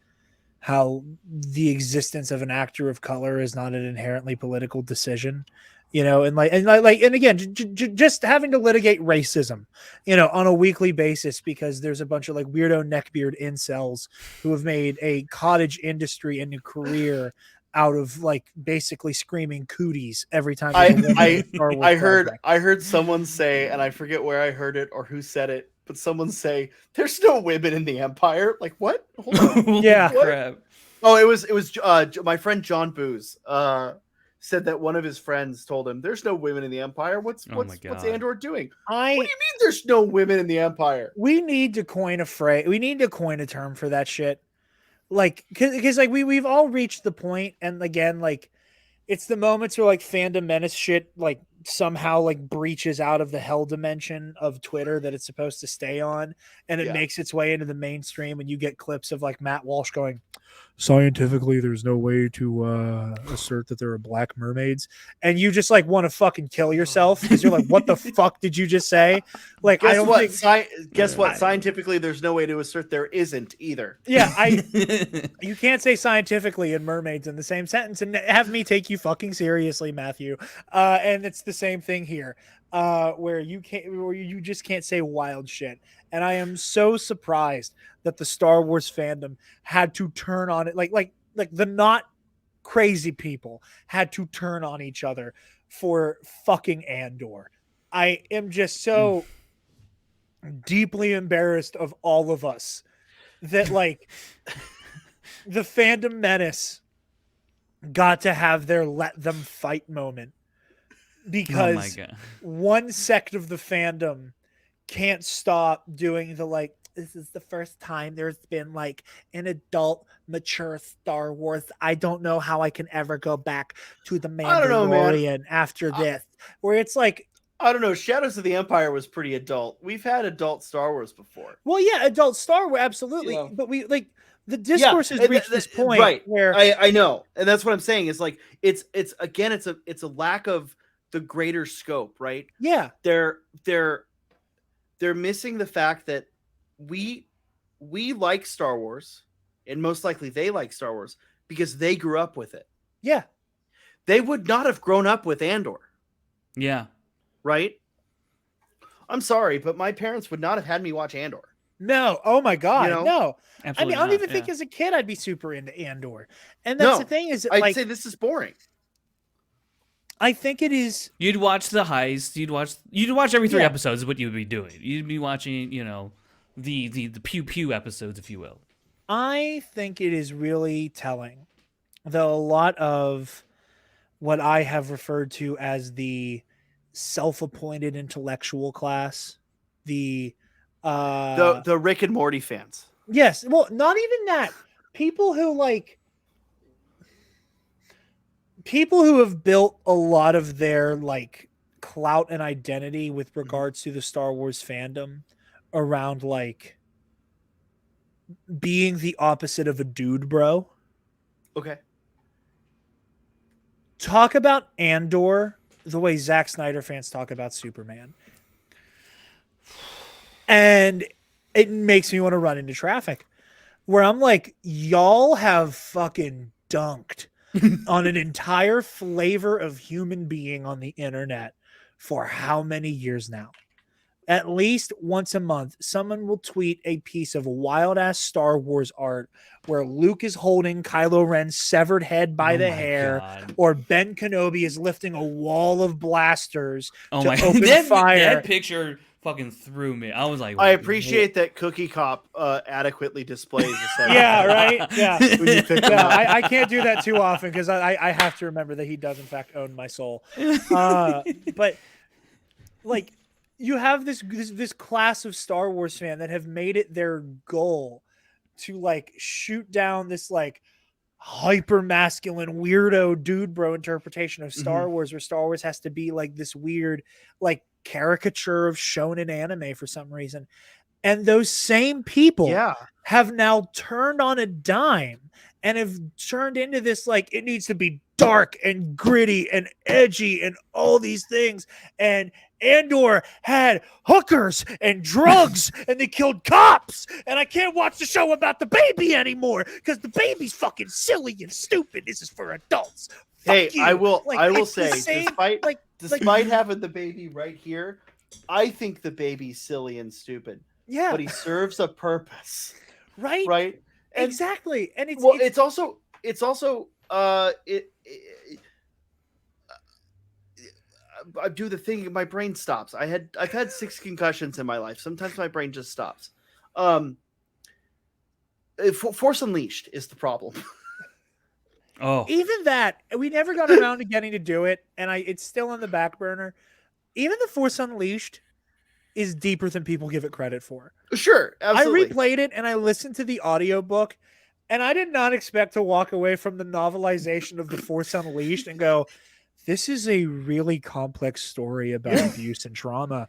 how the existence of an actor of color is not an inherently political decision, you know, and again, just having to litigate racism, you know, on a weekly basis because there's a bunch of like weirdo neckbeard incels who have made a cottage industry and a career out of like basically screaming cooties every time. I heard someone say, and I forget where I heard it or who said it, but someone say, "There's no women in the Empire." Like what? Hold on. Yeah. What? Crap. Oh, it was my friend John Booz said that one of his friends told him, "There's no women in the Empire. What's Andor doing?" What do you mean there's no women in the Empire? We need to coin a phrase. We need to coin a term for that shit. Like, because like we've all reached the point, and again, like it's the moments where like fandom menace shit like somehow like breaches out of the hell dimension of Twitter that it's supposed to stay on, and it makes its way into the mainstream, and you get clips of like Matt Walsh going, "Scientifically, there's no way to assert that there are black mermaids," and you just like want to fucking kill yourself because you're like, "What the fuck did you just say?" Like, guess what? Scientifically, there's no way to assert there isn't either. Yeah, you can't say scientifically and mermaids in the same sentence and have me take you fucking seriously, Matthew. And it's the same thing here, where you just can't say wild shit. And I am so surprised that the Star Wars fandom had to turn on it, like the not crazy people had to turn on each other for fucking Andor. I am just so deeply embarrassed of all of us that like the fandom menace got to have their let them fight moment because one sect of the fandom can't stop doing the like, this is the first time there's been like an adult mature Star Wars. I don't know how I can ever go back to the Mandalorian after this, where it's like, I don't know. Shadows of the Empire was pretty adult. We've had adult Star Wars before. Well, yeah, adult Star Wars, absolutely. You know, but we like the discourse has reached this point, right? Where I know, and that's what I'm saying. Is like it's a lack of the greater scope, right? Yeah, they're missing the fact that we like Star Wars, and most likely they like Star Wars because they grew up with it. Yeah, they would not have grown up with Andor. Yeah. Right? I'm sorry, but my parents would not have had me watch Andor. No. Oh my God. You know? No. Absolutely I mean, I don't even think as a kid I'd be super into Andor. And that's the thing is, I'd say this is boring. I think it is. You'd watch the heist. You'd watch every 3 episodes. Is what you would be doing. You'd be watching, you know, the pew pew episodes, if you will. I think it is really telling, though. A lot of what I have referred to as the self-appointed intellectual class, the Rick and Morty fans. Yes, well, not even that. People who have built a lot of their like clout and identity with regards to the Star Wars fandom around like being the opposite of a dude bro. Okay. Talk about Andor the way Zack Snyder fans talk about Superman. And it makes me want to run into traffic where I'm like, y'all have fucking dunked on an entire flavor of human being on the internet for how many years now? At least once a month, someone will tweet a piece of wild ass Star Wars art where Luke is holding Kylo Ren's severed head by the hair, God. or Ben Kenobi is lifting a wall of blasters Oh to my open fire. That picture fucking threw me. I was like, I appreciate that Cookie Cop adequately displays the Yeah, right. Yeah, when you pick them yeah. up. I can't do that too often because I have to remember that he does in fact own my soul. But like, you have this class of Star Wars fan that have made it their goal to like shoot down this like hyper masculine weirdo dude bro interpretation of Star Wars, where Star Wars has to be like this weird like caricature of shonen anime for some reason. And those same people have now turned on a dime and have turned into this like, it needs to be dark and gritty and edgy and all these things. And Andor had hookers and drugs and they killed cops. And I can't watch the show about the baby anymore because the baby's fucking silly and stupid. This is for adults. Hey, you. I will it's the say, same, despite having the baby right here, I think the baby's silly and stupid. Yeah, but he serves a purpose, right? Right, and, exactly. And it's also I do the thing. My brain stops. I've had 6 concussions in my life. Sometimes my brain just stops. Force Unleashed is the problem. Oh, even that we never got around to getting to do it, and it's still on the back burner. Even the Force Unleashed is deeper than people give it credit for. Sure, absolutely. I replayed it and I listened to the audiobook, and I did not expect to walk away from the novelization of The Force Unleashed and go, this is a really complex story about abuse and trauma.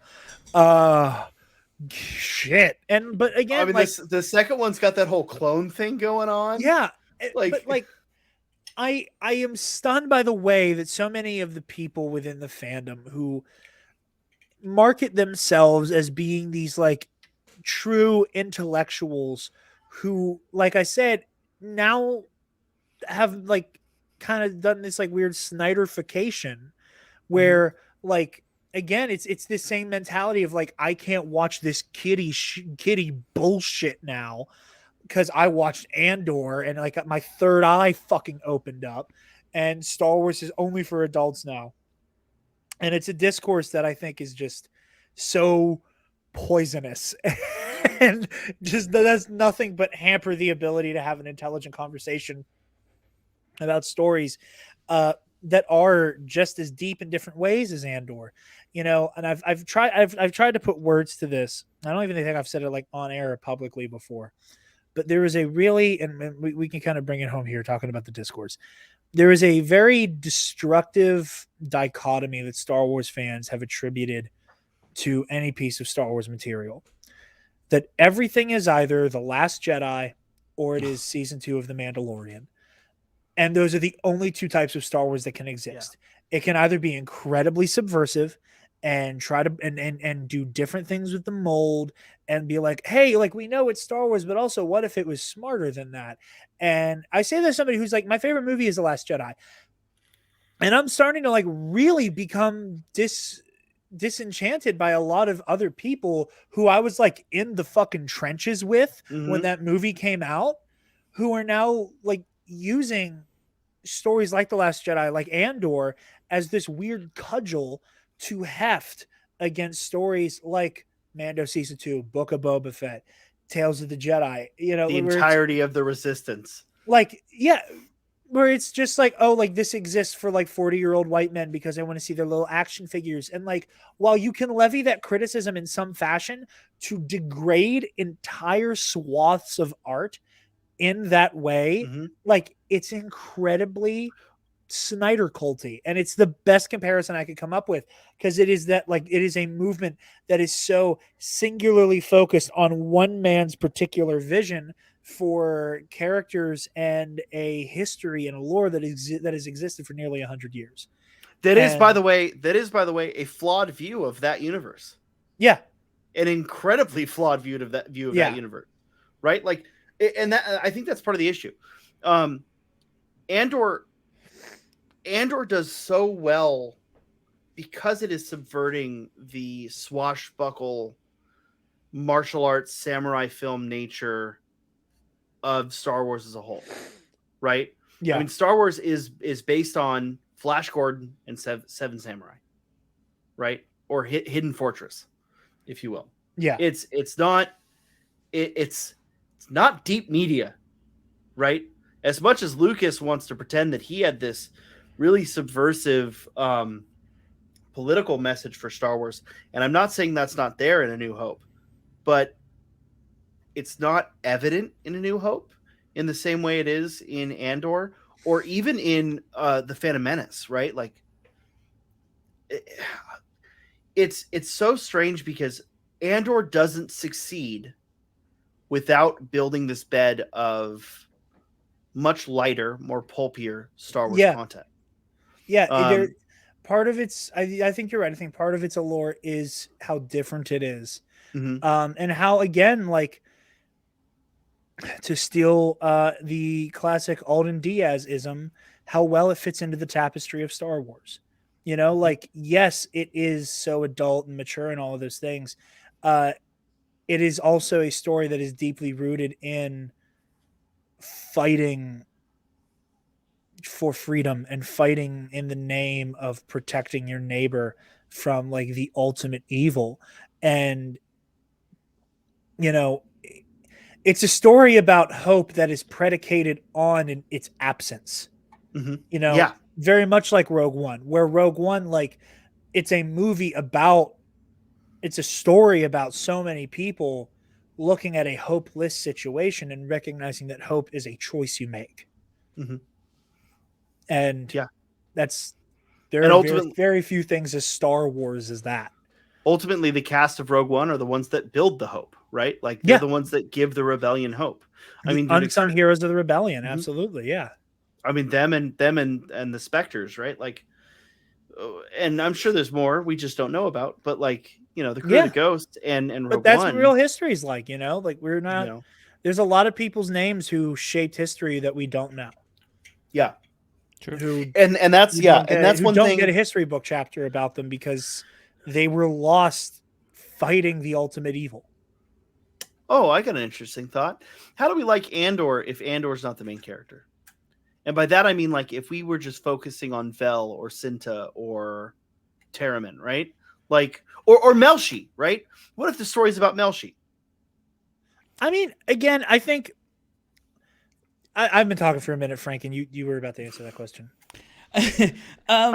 Shit. But again, I mean, like, the second one's got that whole clone thing going on. Yeah. But I am stunned by the way that so many of the people within the fandom who market themselves as being these like true intellectuals who, like I said, now have like kind of done this like weird Snyderification where like, again, it's this same mentality of like, I can't watch this kiddie bullshit now because I watched Andor and like my third eye fucking opened up, and Star Wars is only for adults now. And it's a discourse that I think is just so poisonous and just does nothing but hamper the ability to have an intelligent conversation about stories that are just as deep in different ways as Andor, you know. And I've tried to put words to this. I don't even think I've said it like on air or publicly before, but there is a really, and we can kind of bring it home here talking about the discourse. There is a very destructive dichotomy that Star Wars fans have attributed to any piece of Star Wars material. That everything is either The Last Jedi or it is season 2 of The Mandalorian. And those are the only 2 types of Star Wars that can exist. Yeah. It can either be incredibly subversive and try to and do different things with the mold and be like, hey, like, we know it's Star Wars, but also what if it was smarter than that? And I say there's somebody who's like, my favorite movie is The Last Jedi. And I'm starting to like really become disenchanted by a lot of other people who I was like in the fucking trenches with when that movie came out, who are now like using stories like The Last Jedi, like Andor, as this weird cudgel to heft against stories like Mando Season 2, Book of Boba Fett, Tales of the Jedi, you know, the entirety of the Resistance. Like, yeah, where it's just like, oh, like this exists for like 40-year-old white men because I want to see their little action figures. And like, while you can levy that criticism in some fashion to degrade entire swaths of art in that way, like, it's incredibly Snyder culty, and it's the best comparison I could come up with, because it is that, like, it is a movement that is so singularly focused on one man's particular vision for characters and a history and a lore that has existed for nearly 100 years. That is, by the way, a flawed view of that universe. Yeah. an incredibly flawed view of that universe, right? Like, and that I think that's part of the issue. Andor does so well because it is subverting the swashbuckle martial arts samurai film nature of Star Wars as a whole, right? Yeah. I mean, Star Wars is based on Flash Gordon and Seven Samurai, right? Or Hidden Fortress, if you will. Yeah. It's not deep media, right? As much as Lucas wants to pretend that he had this really subversive political message for Star Wars, and I'm not saying that's not there in A New Hope, but it's not evident in A New Hope in the same way it is in Andor or even in The Phantom Menace, right? Like, it's so strange because Andor doesn't succeed without building this bed of much lighter, more pulpier Star Wars content. Yeah, part of it's I think you're right. I think part of its allure is how different it is. And how, again, like, to steal the classic Alden Diaz-ism, how well it fits into the tapestry of Star Wars. You know, like, yes, it is so adult and mature and all of those things. It is also a story that is deeply rooted in fighting for freedom and fighting in the name of protecting your neighbor from, like, the ultimate evil. And, you know, it's a story about hope that is predicated on its absence. You know, very much like Rogue One, where Rogue One, like, it's a story about so many people looking at a hopeless situation and recognizing that hope is a choice you make. And there are very few things as Star Wars as that. Ultimately, the cast of Rogue One are the ones that build the hope, right? Like, they're the ones that give the rebellion hope. I mean, unsung heroes of the rebellion. Absolutely. Yeah. I mean, them and the Spectres, right? Like, and I'm sure there's more we just don't know about, but, like, you know, the crew of the Ghost and Rogue but that's One, what real history is like, you know, like, we're not, there's a lot of people's names who shaped history that we don't know. Yeah. True. And that's one don't thing. Get a history book chapter about them because they were lost fighting the ultimate evil. Oh, I got an interesting thought. How do we like Andor if Andor's not the main character? And by that I mean, like, if we were just focusing on Vel or Cinta or Terramin, right? Like, or Melshi, right? What if the story's about Melshi? I mean, again, I think I've been talking for a minute, Frank, and you were about to answer that question. I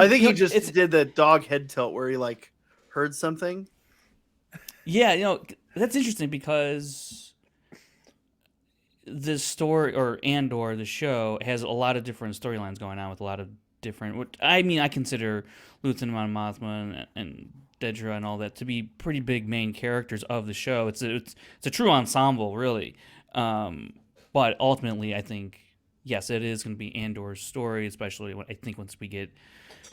think he just did the dog head tilt where he, like, heard something. Yeah, you know, that's interesting because this story, or Andor, the show, has a lot of different storylines going on with a lot of different. I mean, I consider Lieutenant Mon Mothma and Dedra and all that to be pretty big main characters of the show. It's a true ensemble, really. But ultimately, I think, yes, it is going to be Andor's story, especially I think once we get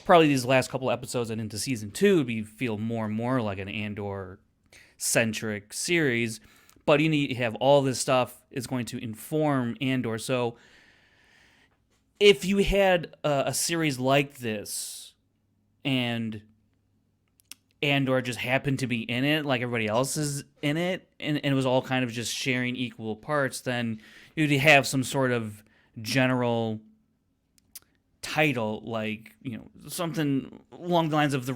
probably these last couple episodes and into season 2, we feel more and more like an Andor-centric series. But you need to have all this stuff is going to inform Andor. So if you had a series like this and Andor just happened to be in it like everybody else is in it, and it was all kind of just sharing equal parts, then you'd have some sort of general title, like, you know, something along the lines of the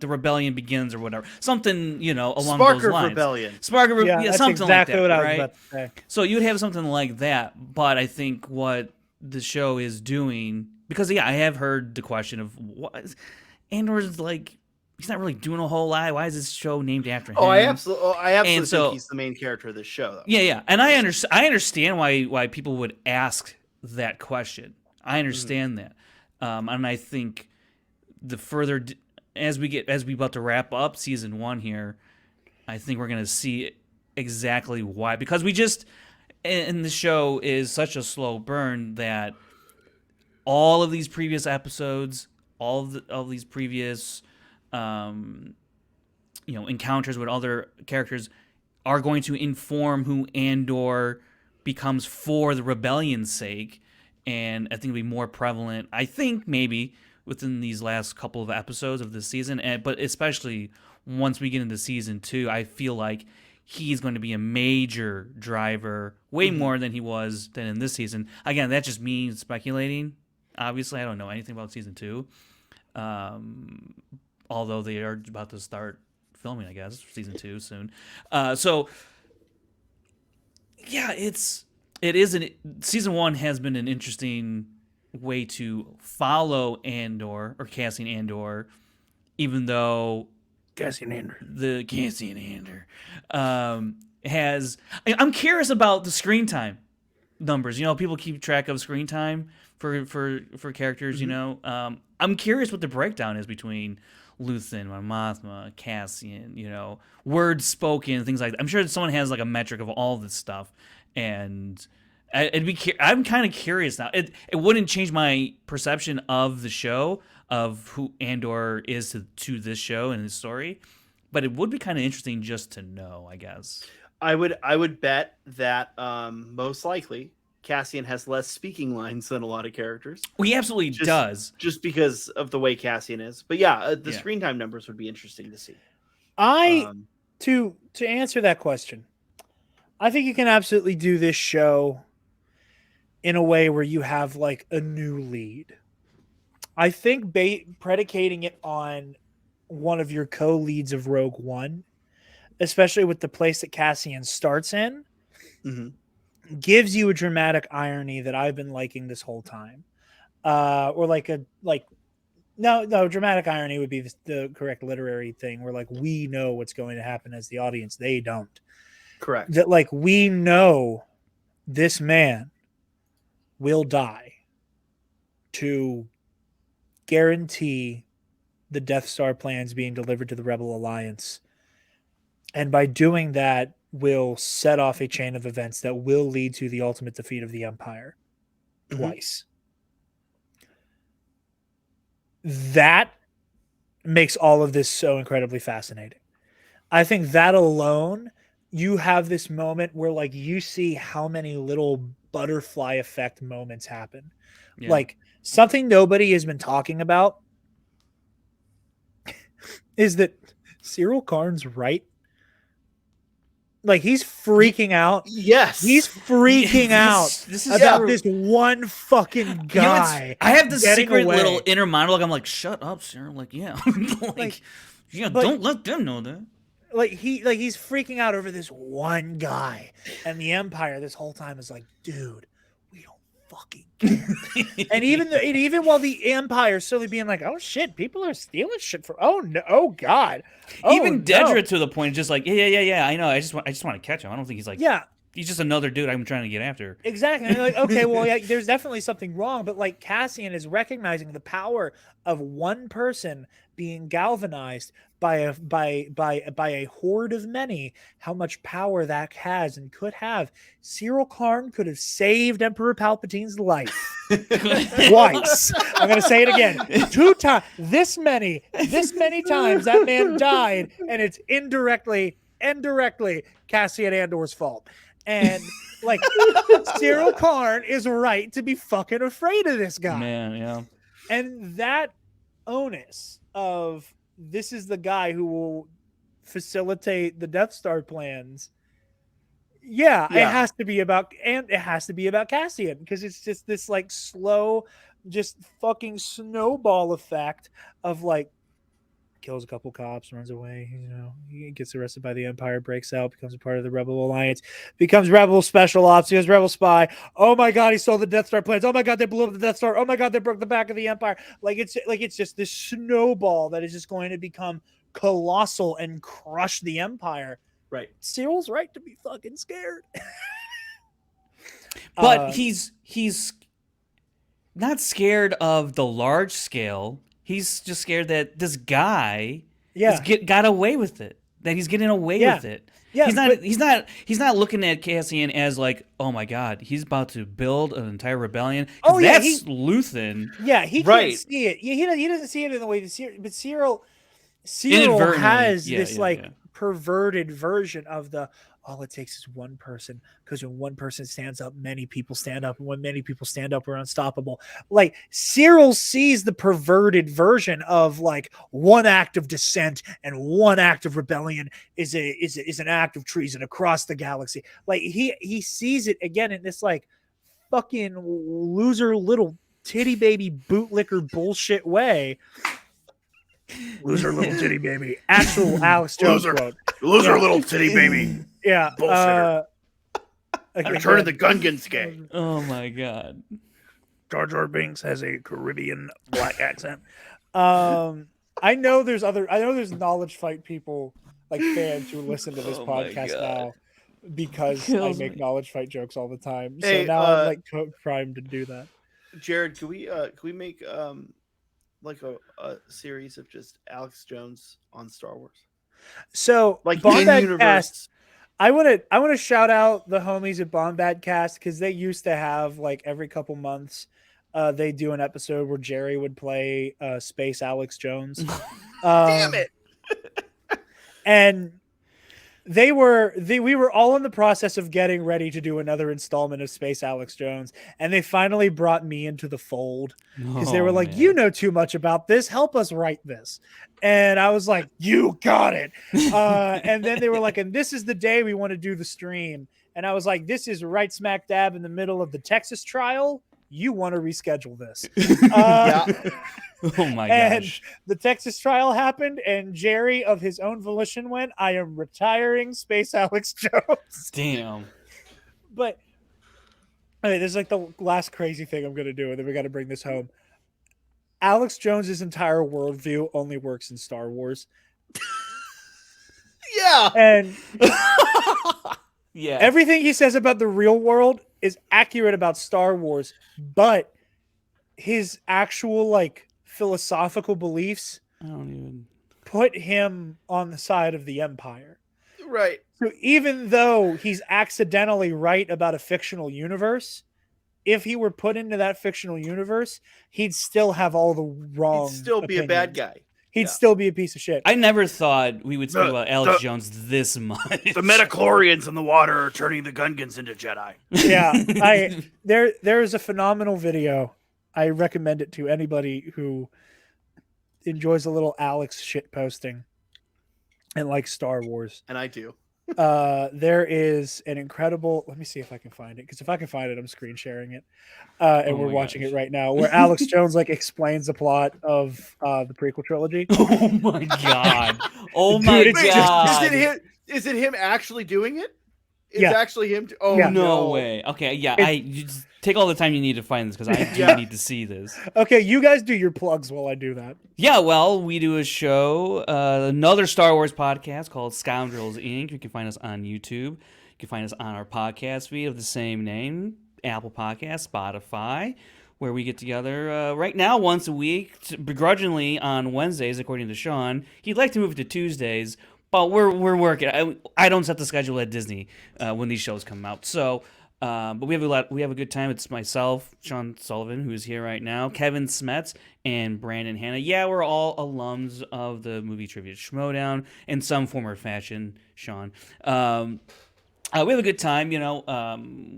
Rebellion Begins or whatever, something, you know, along those lines. Rebellion. Spark of Rebellion, that's something exactly like that, what I was right? about to say. So you'd have something like that, but I think what the show is doing, because I have heard the question of what Andor's like. He's not really doing a whole lot. Why is this show named after him? I absolutely think he's the main character of this show, though. Yeah, and I understand why people would ask that question. I understand that, and I think the further as we about to wrap up season 1 here, I think we're gonna see exactly why, because we just and the show is such a slow burn that all of these previous episodes, all of these previous encounters with other characters are going to inform who Andor becomes for the rebellion's sake, and I think it'll be more prevalent. I think maybe within these last couple of episodes of this season, but especially once we get into season 2, I feel like he's going to be a major driver, way more than he was than in this season. Again, that's just me speculating. Obviously, I don't know anything about season 2, although they are about to start filming, I guess, season 2 soon. So, yeah, season 1 has been an interesting way to follow Andor or Cassian Andor, even though Cassian Andor. The Cassian Andor has. I'm curious about the screen time numbers. People keep track of screen time for characters. I'm curious what the breakdown is between Luthen, Mon Mothma, Cassian. Words spoken, things like that. I'm sure someone has like a metric of all this stuff, and I'm kind of curious now. It wouldn't change my perception of the show, of who Andor is to this show and his story, but it would be kind of interesting just to know, I guess. I would bet that most likely Cassian has less speaking lines than a lot of characters. Well, he absolutely does, just because of the way Cassian is. But yeah, the screen time numbers would be interesting to see. To answer that question, I think you can absolutely do this show in a way where you have like a new lead. I think predicating it on one of your co-leads of Rogue One, especially with the place that Cassian starts in, gives you a dramatic irony that I've been liking this whole time. Dramatic irony would be the correct literary thing, where like we know what's going to happen as the audience, they don't. Correct. That like we know this man will die to guarantee the Death Star plans being delivered to the Rebel Alliance. And by doing that, will set off a chain of events that will lead to the ultimate defeat of the Empire twice. That makes all of this so incredibly fascinating. I think that alone, you have this moment where like you see how many little butterfly effect moments happen. Yeah. Like something nobody has been talking about is that Cyril Karn's right. Like he's freaking out. Yes, he's freaking out about this one fucking guy. I have this secret little inner monologue. I'm like, shut up, Cyril. Like, yeah, don't let them know that. He's freaking out over this one guy, and the Empire this whole time is like, dude, we don't fucking care. And even while the Empire is slowly being like, oh shit, people are stealing shit from. Oh no, oh god. Even Dedra to the point, just like, yeah, I know. I just want to catch him. I don't think he's like, he's just another dude I'm trying to get after. Exactly. And like, okay, well, yeah, there's definitely something wrong, but like Cassian is recognizing the power of one person being galvanized by a horde of many, how much power that has and could have. Cyril Karn could have saved Emperor Palpatine's life twice. I'm going to say it again. 2 times. This many times that man died, and it's indirectly Cassian Andor's fault. And like Cyril Karn is right to be fucking afraid of this guy. Man, yeah. And that onus of this is the guy who will facilitate the Death Star plans. Yeah, it has to be about Cassian, because it's just this like slow, just fucking snowball effect of like kills a couple cops, runs away, he gets arrested by the Empire, breaks out, becomes a part of the Rebel Alliance, becomes Rebel Special Ops, he was Rebel Spy. Oh my god, he stole the Death Star plans. Oh my god, they blew up the Death Star. Oh my god, they broke the back of the Empire. It's just this snowball that is just going to become colossal and crush the Empire. Right. Cyril's right to be fucking scared. But he's not scared of the large scale. He's just scared that this guy got away with it. That he's getting away with it. Yeah, he's not looking at Cassian as like, oh my god, he's about to build an entire rebellion. Oh yeah, that's Luthen. Yeah, he can't see it. Yeah, he doesn't see it in the way that Cyril. But Cyril Inadvertently, has yeah, this yeah, like yeah. perverted version of the all it takes is one person, because when one person stands up, many people stand up, and when many people stand up, we're unstoppable. Like Cyril sees the perverted version of like one act of dissent and one act of rebellion is an act of treason across the galaxy. Like he sees it again in this like fucking loser little titty baby bootlicker bullshit way. Loser little titty baby. Actual Alex Jones quote. Loser, Yeah. little titty baby. Yeah. Bullshitter. Return of the Again, Gungans gang. Oh my god. Jar Jar Binks has a Caribbean black accent. I know there's knowledge fight people like fans who listen to this Oh my podcast God. now because Kills I make me. knowledge fight jokes all the time. So Hey, now I'm like primed to do that. Jared, can we make like a series of just Alex Jones on Star Wars? So Like Bombad in-universe. Cast, I want to shout out the homies at Bombad Cast because they used to have like every couple months, they do an episode where Jerry would play Space Alex Jones. Damn it! And we were all in the process of getting ready to do another installment of Space Alex Jones, and they finally brought me into the fold because they were like, man. "You know too much about this. Help us write this." And I was like, "You got it." And then they were like, "And this is the day we want to do the stream." And I was like, "This is right smack dab in the middle of the Texas trial. You want to reschedule this?" Yeah. Oh my And gosh. the Texas trial happened, and Jerry, of his own volition, went, "I am retiring Space Alex Jones." Damn. But okay, this is like the last crazy thing I'm going to do, and then we got to bring this home. Alex Jones's entire worldview only works in Star Wars, Yeah. and Yeah. everything he says about the real world is accurate about Star Wars, but his actual like philosophical beliefs I don't even. put him on the side of the Empire. Right. So even though he's accidentally right about a fictional universe, if he were put into that fictional universe, he'd still have all the wrong. He'd still be a bad opinions. guy. He'd Yeah. still be a piece of shit. I never thought we would speak The- about Alex the- Jones this much. The Metachlorians in the water are turning the Gungans into Jedi. Yeah, there is a phenomenal video. I recommend it to anybody who enjoys a little Alex shit posting and likes Star Wars. And I do. There is an incredible. Let me see if I can find it, because if I can find it, I'm screen sharing it, and Oh we're my watching gosh. it right now, where Alex Jones like explains the plot of the prequel trilogy. Oh my god. Oh Dude, my it's just- god. Is it him actually doing it? It's Yeah. actually him. Oh Yeah. No way. Okay, yeah, you just take all the time you need to find this because I do Yeah. need to see this. Okay, you guys do your plugs while I do that. Yeah, well, we do a show, another Star Wars podcast called Scoundrels Inc. You can find us on YouTube. You can find us on our podcast feed of the same name, Apple Podcasts, Spotify, where we get together right now once a week, begrudgingly on Wednesdays, according to Sean. He'd like to move it to Tuesdays, but we're working. I don't set the schedule at Disney when these shows come out, so. But we have a good time. It's myself, Sean Sullivan, who is here right now, Kevin Smets, and Brandon Hanna. Yeah, we're all alums of the Movie Trivia Schmodown in some form or fashion, Sean. We have a good time.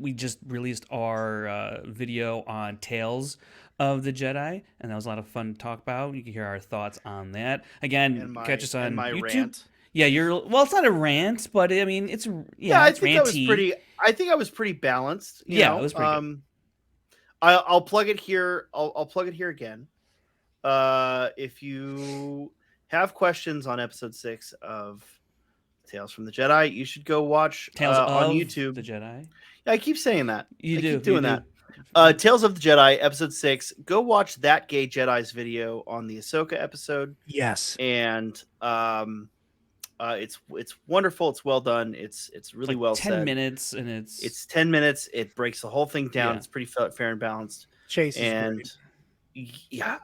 We just released our video on Tales of the Jedi, and that was a lot of fun to talk about. You can hear our thoughts on that. Again, catch us on my YouTube. rant. Yeah, it's not a rant, but I mean, it's Yeah, I it's think ranty. I think I was pretty balanced. You Yeah, know? it was pretty good. I'll plug it here. I'll plug it here again. If you have questions on episode 6 of Tales from the Jedi, you should go watch Tales on of YouTube. the Jedi. Yeah, I keep saying that. You I do. keep doing you that. Tales of the Jedi, episode 6. Go watch that gay Jedi's video on the Ahsoka episode, Yes, and it's wonderful. It's well done. It's really well 10 said. minutes, and It's 10 minutes. It breaks the whole thing down. Yeah. It's pretty fair and balanced. Chase is And great. yeah,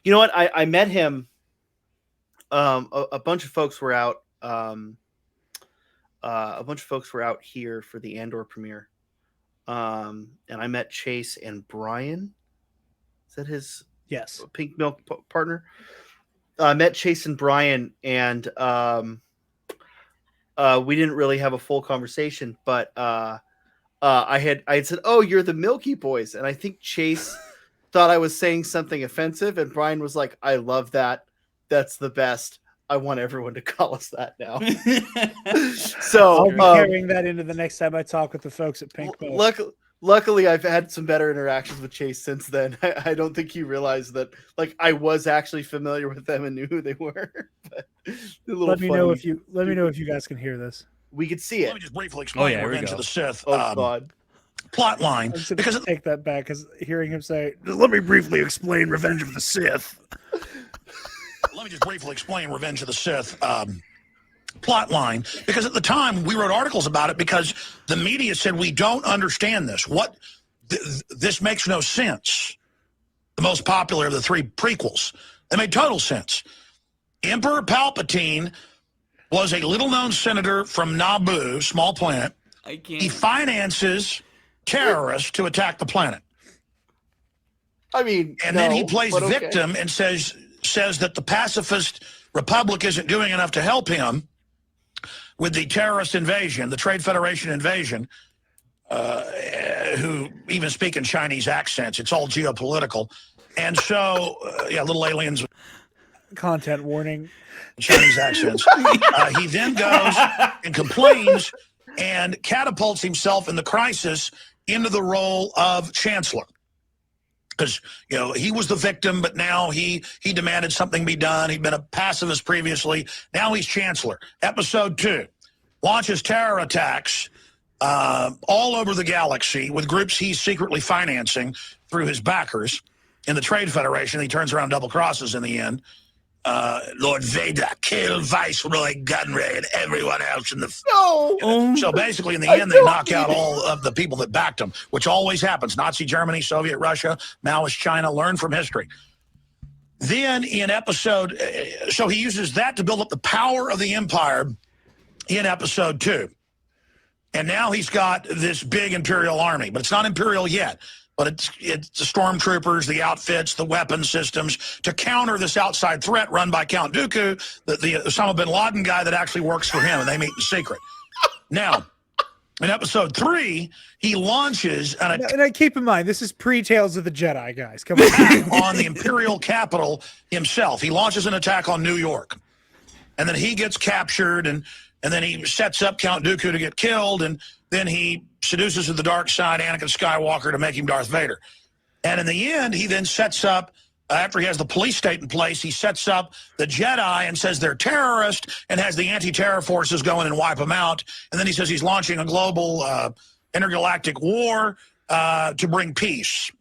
you know what? I met him. A bunch of folks were out. A bunch of folks were out here for the Andor premiere. And I met Chase and Brian. Is that his Yes. pink milk partner? I met Chase and Brian, and we didn't really have a full conversation, but I had said, "Oh, you're the Milky Boys," and I think Chase thought I was saying something offensive, and Brian was like, "I love that. That's the best. I want everyone to call us that now." So I'll be carrying that into the next time I talk with the folks at Pink Boat. Luckily, I've had some better interactions with Chase since then. I don't think he realized that, like, I was actually familiar with them and knew who they were. But let me know if you guys can hear this. We could see it. Let me just briefly explain Revenge of the Sith. Oh God. Plot line. Because take that back, because hearing him say, "Let me briefly explain Revenge of the Sith." Let me just briefly explain Revenge of the Sith plot line, because at the time we wrote articles about it because the media said we don't understand this. This makes no sense. The most popular of the three prequels. They made total sense. Emperor Palpatine was a little-known senator from Naboo, small planet. He finances terrorists to attack the planet. I mean, and then he plays victim and says that the pacifist republic isn't doing enough to help him with the terrorist invasion, the Trade Federation invasion, who even speak in Chinese accents. It's all geopolitical. And so, little aliens. Content warning. Chinese accents. He then goes and complains and catapults himself in the crisis into the role of chancellor. Because, he was the victim, but now he demanded something be done. He'd been a pacifist previously. Now he's chancellor. Episode 2 launches terror attacks all over the galaxy with groups he's secretly financing through his backers in the Trade Federation. He turns around, double crosses in the end. Lord Vader killed Viceroy Gunray and everyone else in the... No! So basically, in the end, they knock out all of the people that backed him, which always happens. Nazi Germany, Soviet Russia, Maoist China, learn from history. Then in episode... So he uses that to build up the power of the Empire in episode 2. And now he's got this big Imperial army, but it's not Imperial yet. But it's the stormtroopers, the outfits, the weapon systems to counter this outside threat run by Count Dooku, the Osama bin Laden guy that actually works for him, and they meet in secret. Now, in episode 3, he launches and keep in mind, this is pre-Tales of the Jedi, guys. Come on. On the Imperial capital himself. He launches an attack on New York. And then he gets captured, and then he sets up Count Dooku to get killed, and then he seduces to the dark side Anakin Skywalker to make him Darth Vader. And in the end, he then sets up, after he has the police state in place, he sets up the Jedi and says they're terrorists and has the anti-terror forces go in and wipe them out. And then he says he's launching a global intergalactic war to bring peace.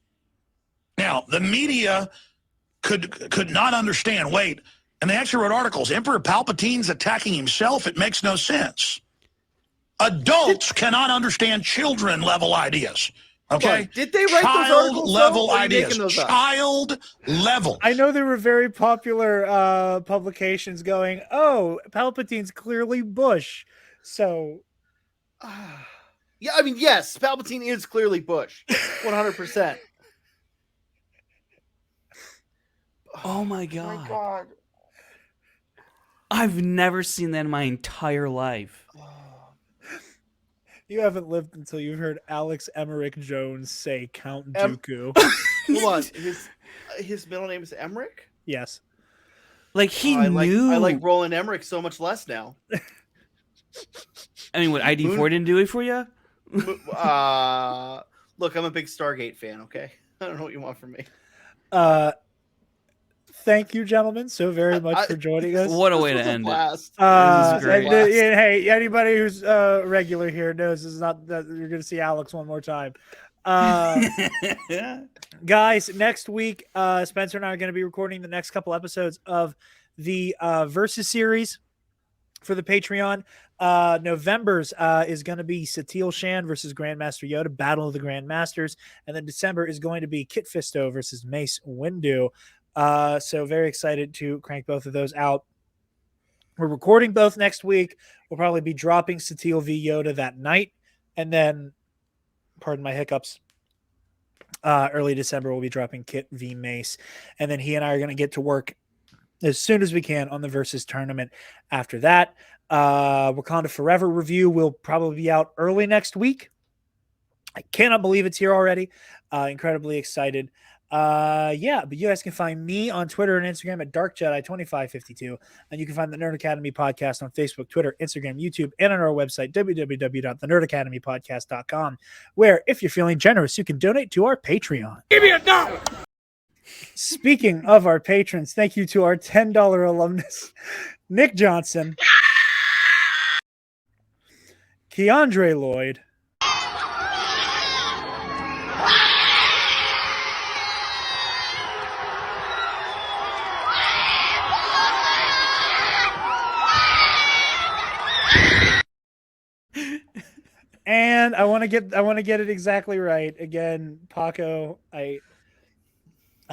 Now, the media could not understand, and they actually wrote articles, Emperor Palpatine's attacking himself, it makes no sense. Adults cannot understand children-level ideas. Okay? Did they write those articles? Child-level ideas. Child-level. I know there were very popular publications going, "Oh, Palpatine's clearly Bush." So, yeah, I mean, yes, Palpatine is clearly Bush, 100%. Oh my god! I've never seen that in my entire life. You haven't lived until you've heard Alex Emmerich Jones say Count Dooku. Hold on. His middle name is Emmerich? Yes. Like he knew. I like Roland Emmerich so much less now. I mean, what ID4 didn't do it for you? Look, I'm a big Stargate fan, okay? I don't know what you want from me. Thank you, gentlemen, so very much for joining us. What a way to end it. This is great. Hey, anybody who's regular here knows this is not that you're going to see Alex one more time. Guys, next week, Spencer and I are going to be recording the next couple episodes of the Versus series for the Patreon. November's is going to be Satele Shan versus Grandmaster Yoda, Battle of the Grandmasters. And then December is going to be Kit Fisto versus Mace Windu. So very excited to crank both of those out. We're recording both next week. We'll probably be dropping Satele v Yoda that night. And then, pardon my hiccups, early December, we'll be dropping Kit v Mace. And then he and I are going to get to work as soon as we can on the Versus tournament. After that, Wakanda Forever review will probably be out early next week. I cannot believe it's here already. Incredibly excited. But you guys can find me on Twitter and Instagram at DarkJedi2552. And you can find the Nerd Academy podcast on Facebook, Twitter, Instagram, YouTube, and on our website, www.thenerdacademypodcast.com, where if you're feeling generous, you can donate to our Patreon. Give me $1. Speaking of our patrons, thank you to our $10 alumnus, Nick Johnson, Keandre Lloyd, and I want to get it exactly right again, Paco. I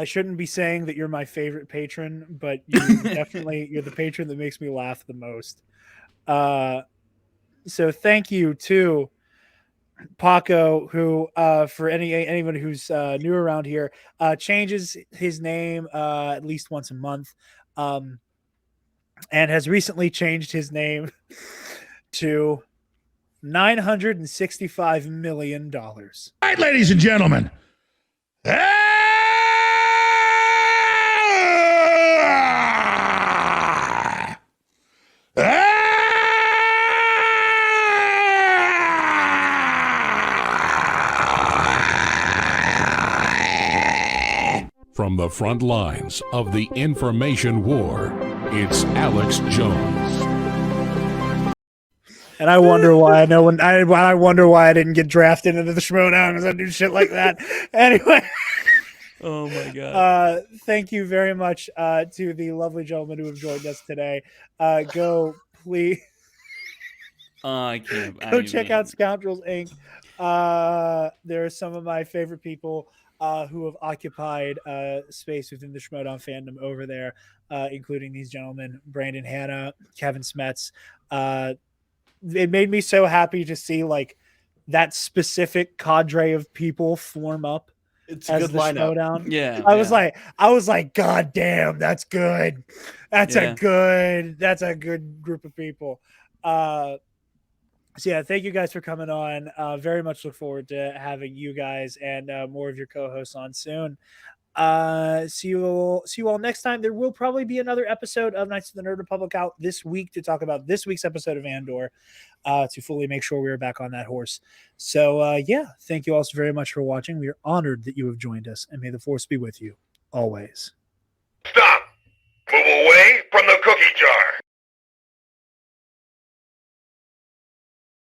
shouldn't be saying that you're my favorite patron, but you're the patron that makes me laugh the most. So thank you to Paco, who for anyone who's new around here, changes his name at least once a month, and has recently changed his name to $965 million. All right, ladies and gentlemen. From the front lines of the information war, it's Alex Jones. And I wonder why I wonder why I didn't get drafted into the Schmodown as I do shit like that. Anyway. Oh my god. Thank you very much to the lovely gentlemen who have joined us today. Go please. I can't. Go check out Scoundrels Inc. There are some of my favorite people who have occupied space within the Schmodown fandom over there, including these gentlemen, Brandon Hanna, Kevin Smets. It made me so happy to see like that specific cadre of people form up. It's a good lineup. Schmodown. Yeah. I was like, God damn, that's good. That's a good group of people. So yeah, thank you guys for coming on. Very much look forward to having you guys and more of your co-hosts on soon. See you all next time. There will probably be another episode of Knights of the Nerd Republic out this week to talk about this week's episode of Andor, to fully make sure we are back on that horse. So thank you all so very much for watching. We are honored that you have joined us, and may the force be with you always. Stop! Move away from the cookie jar!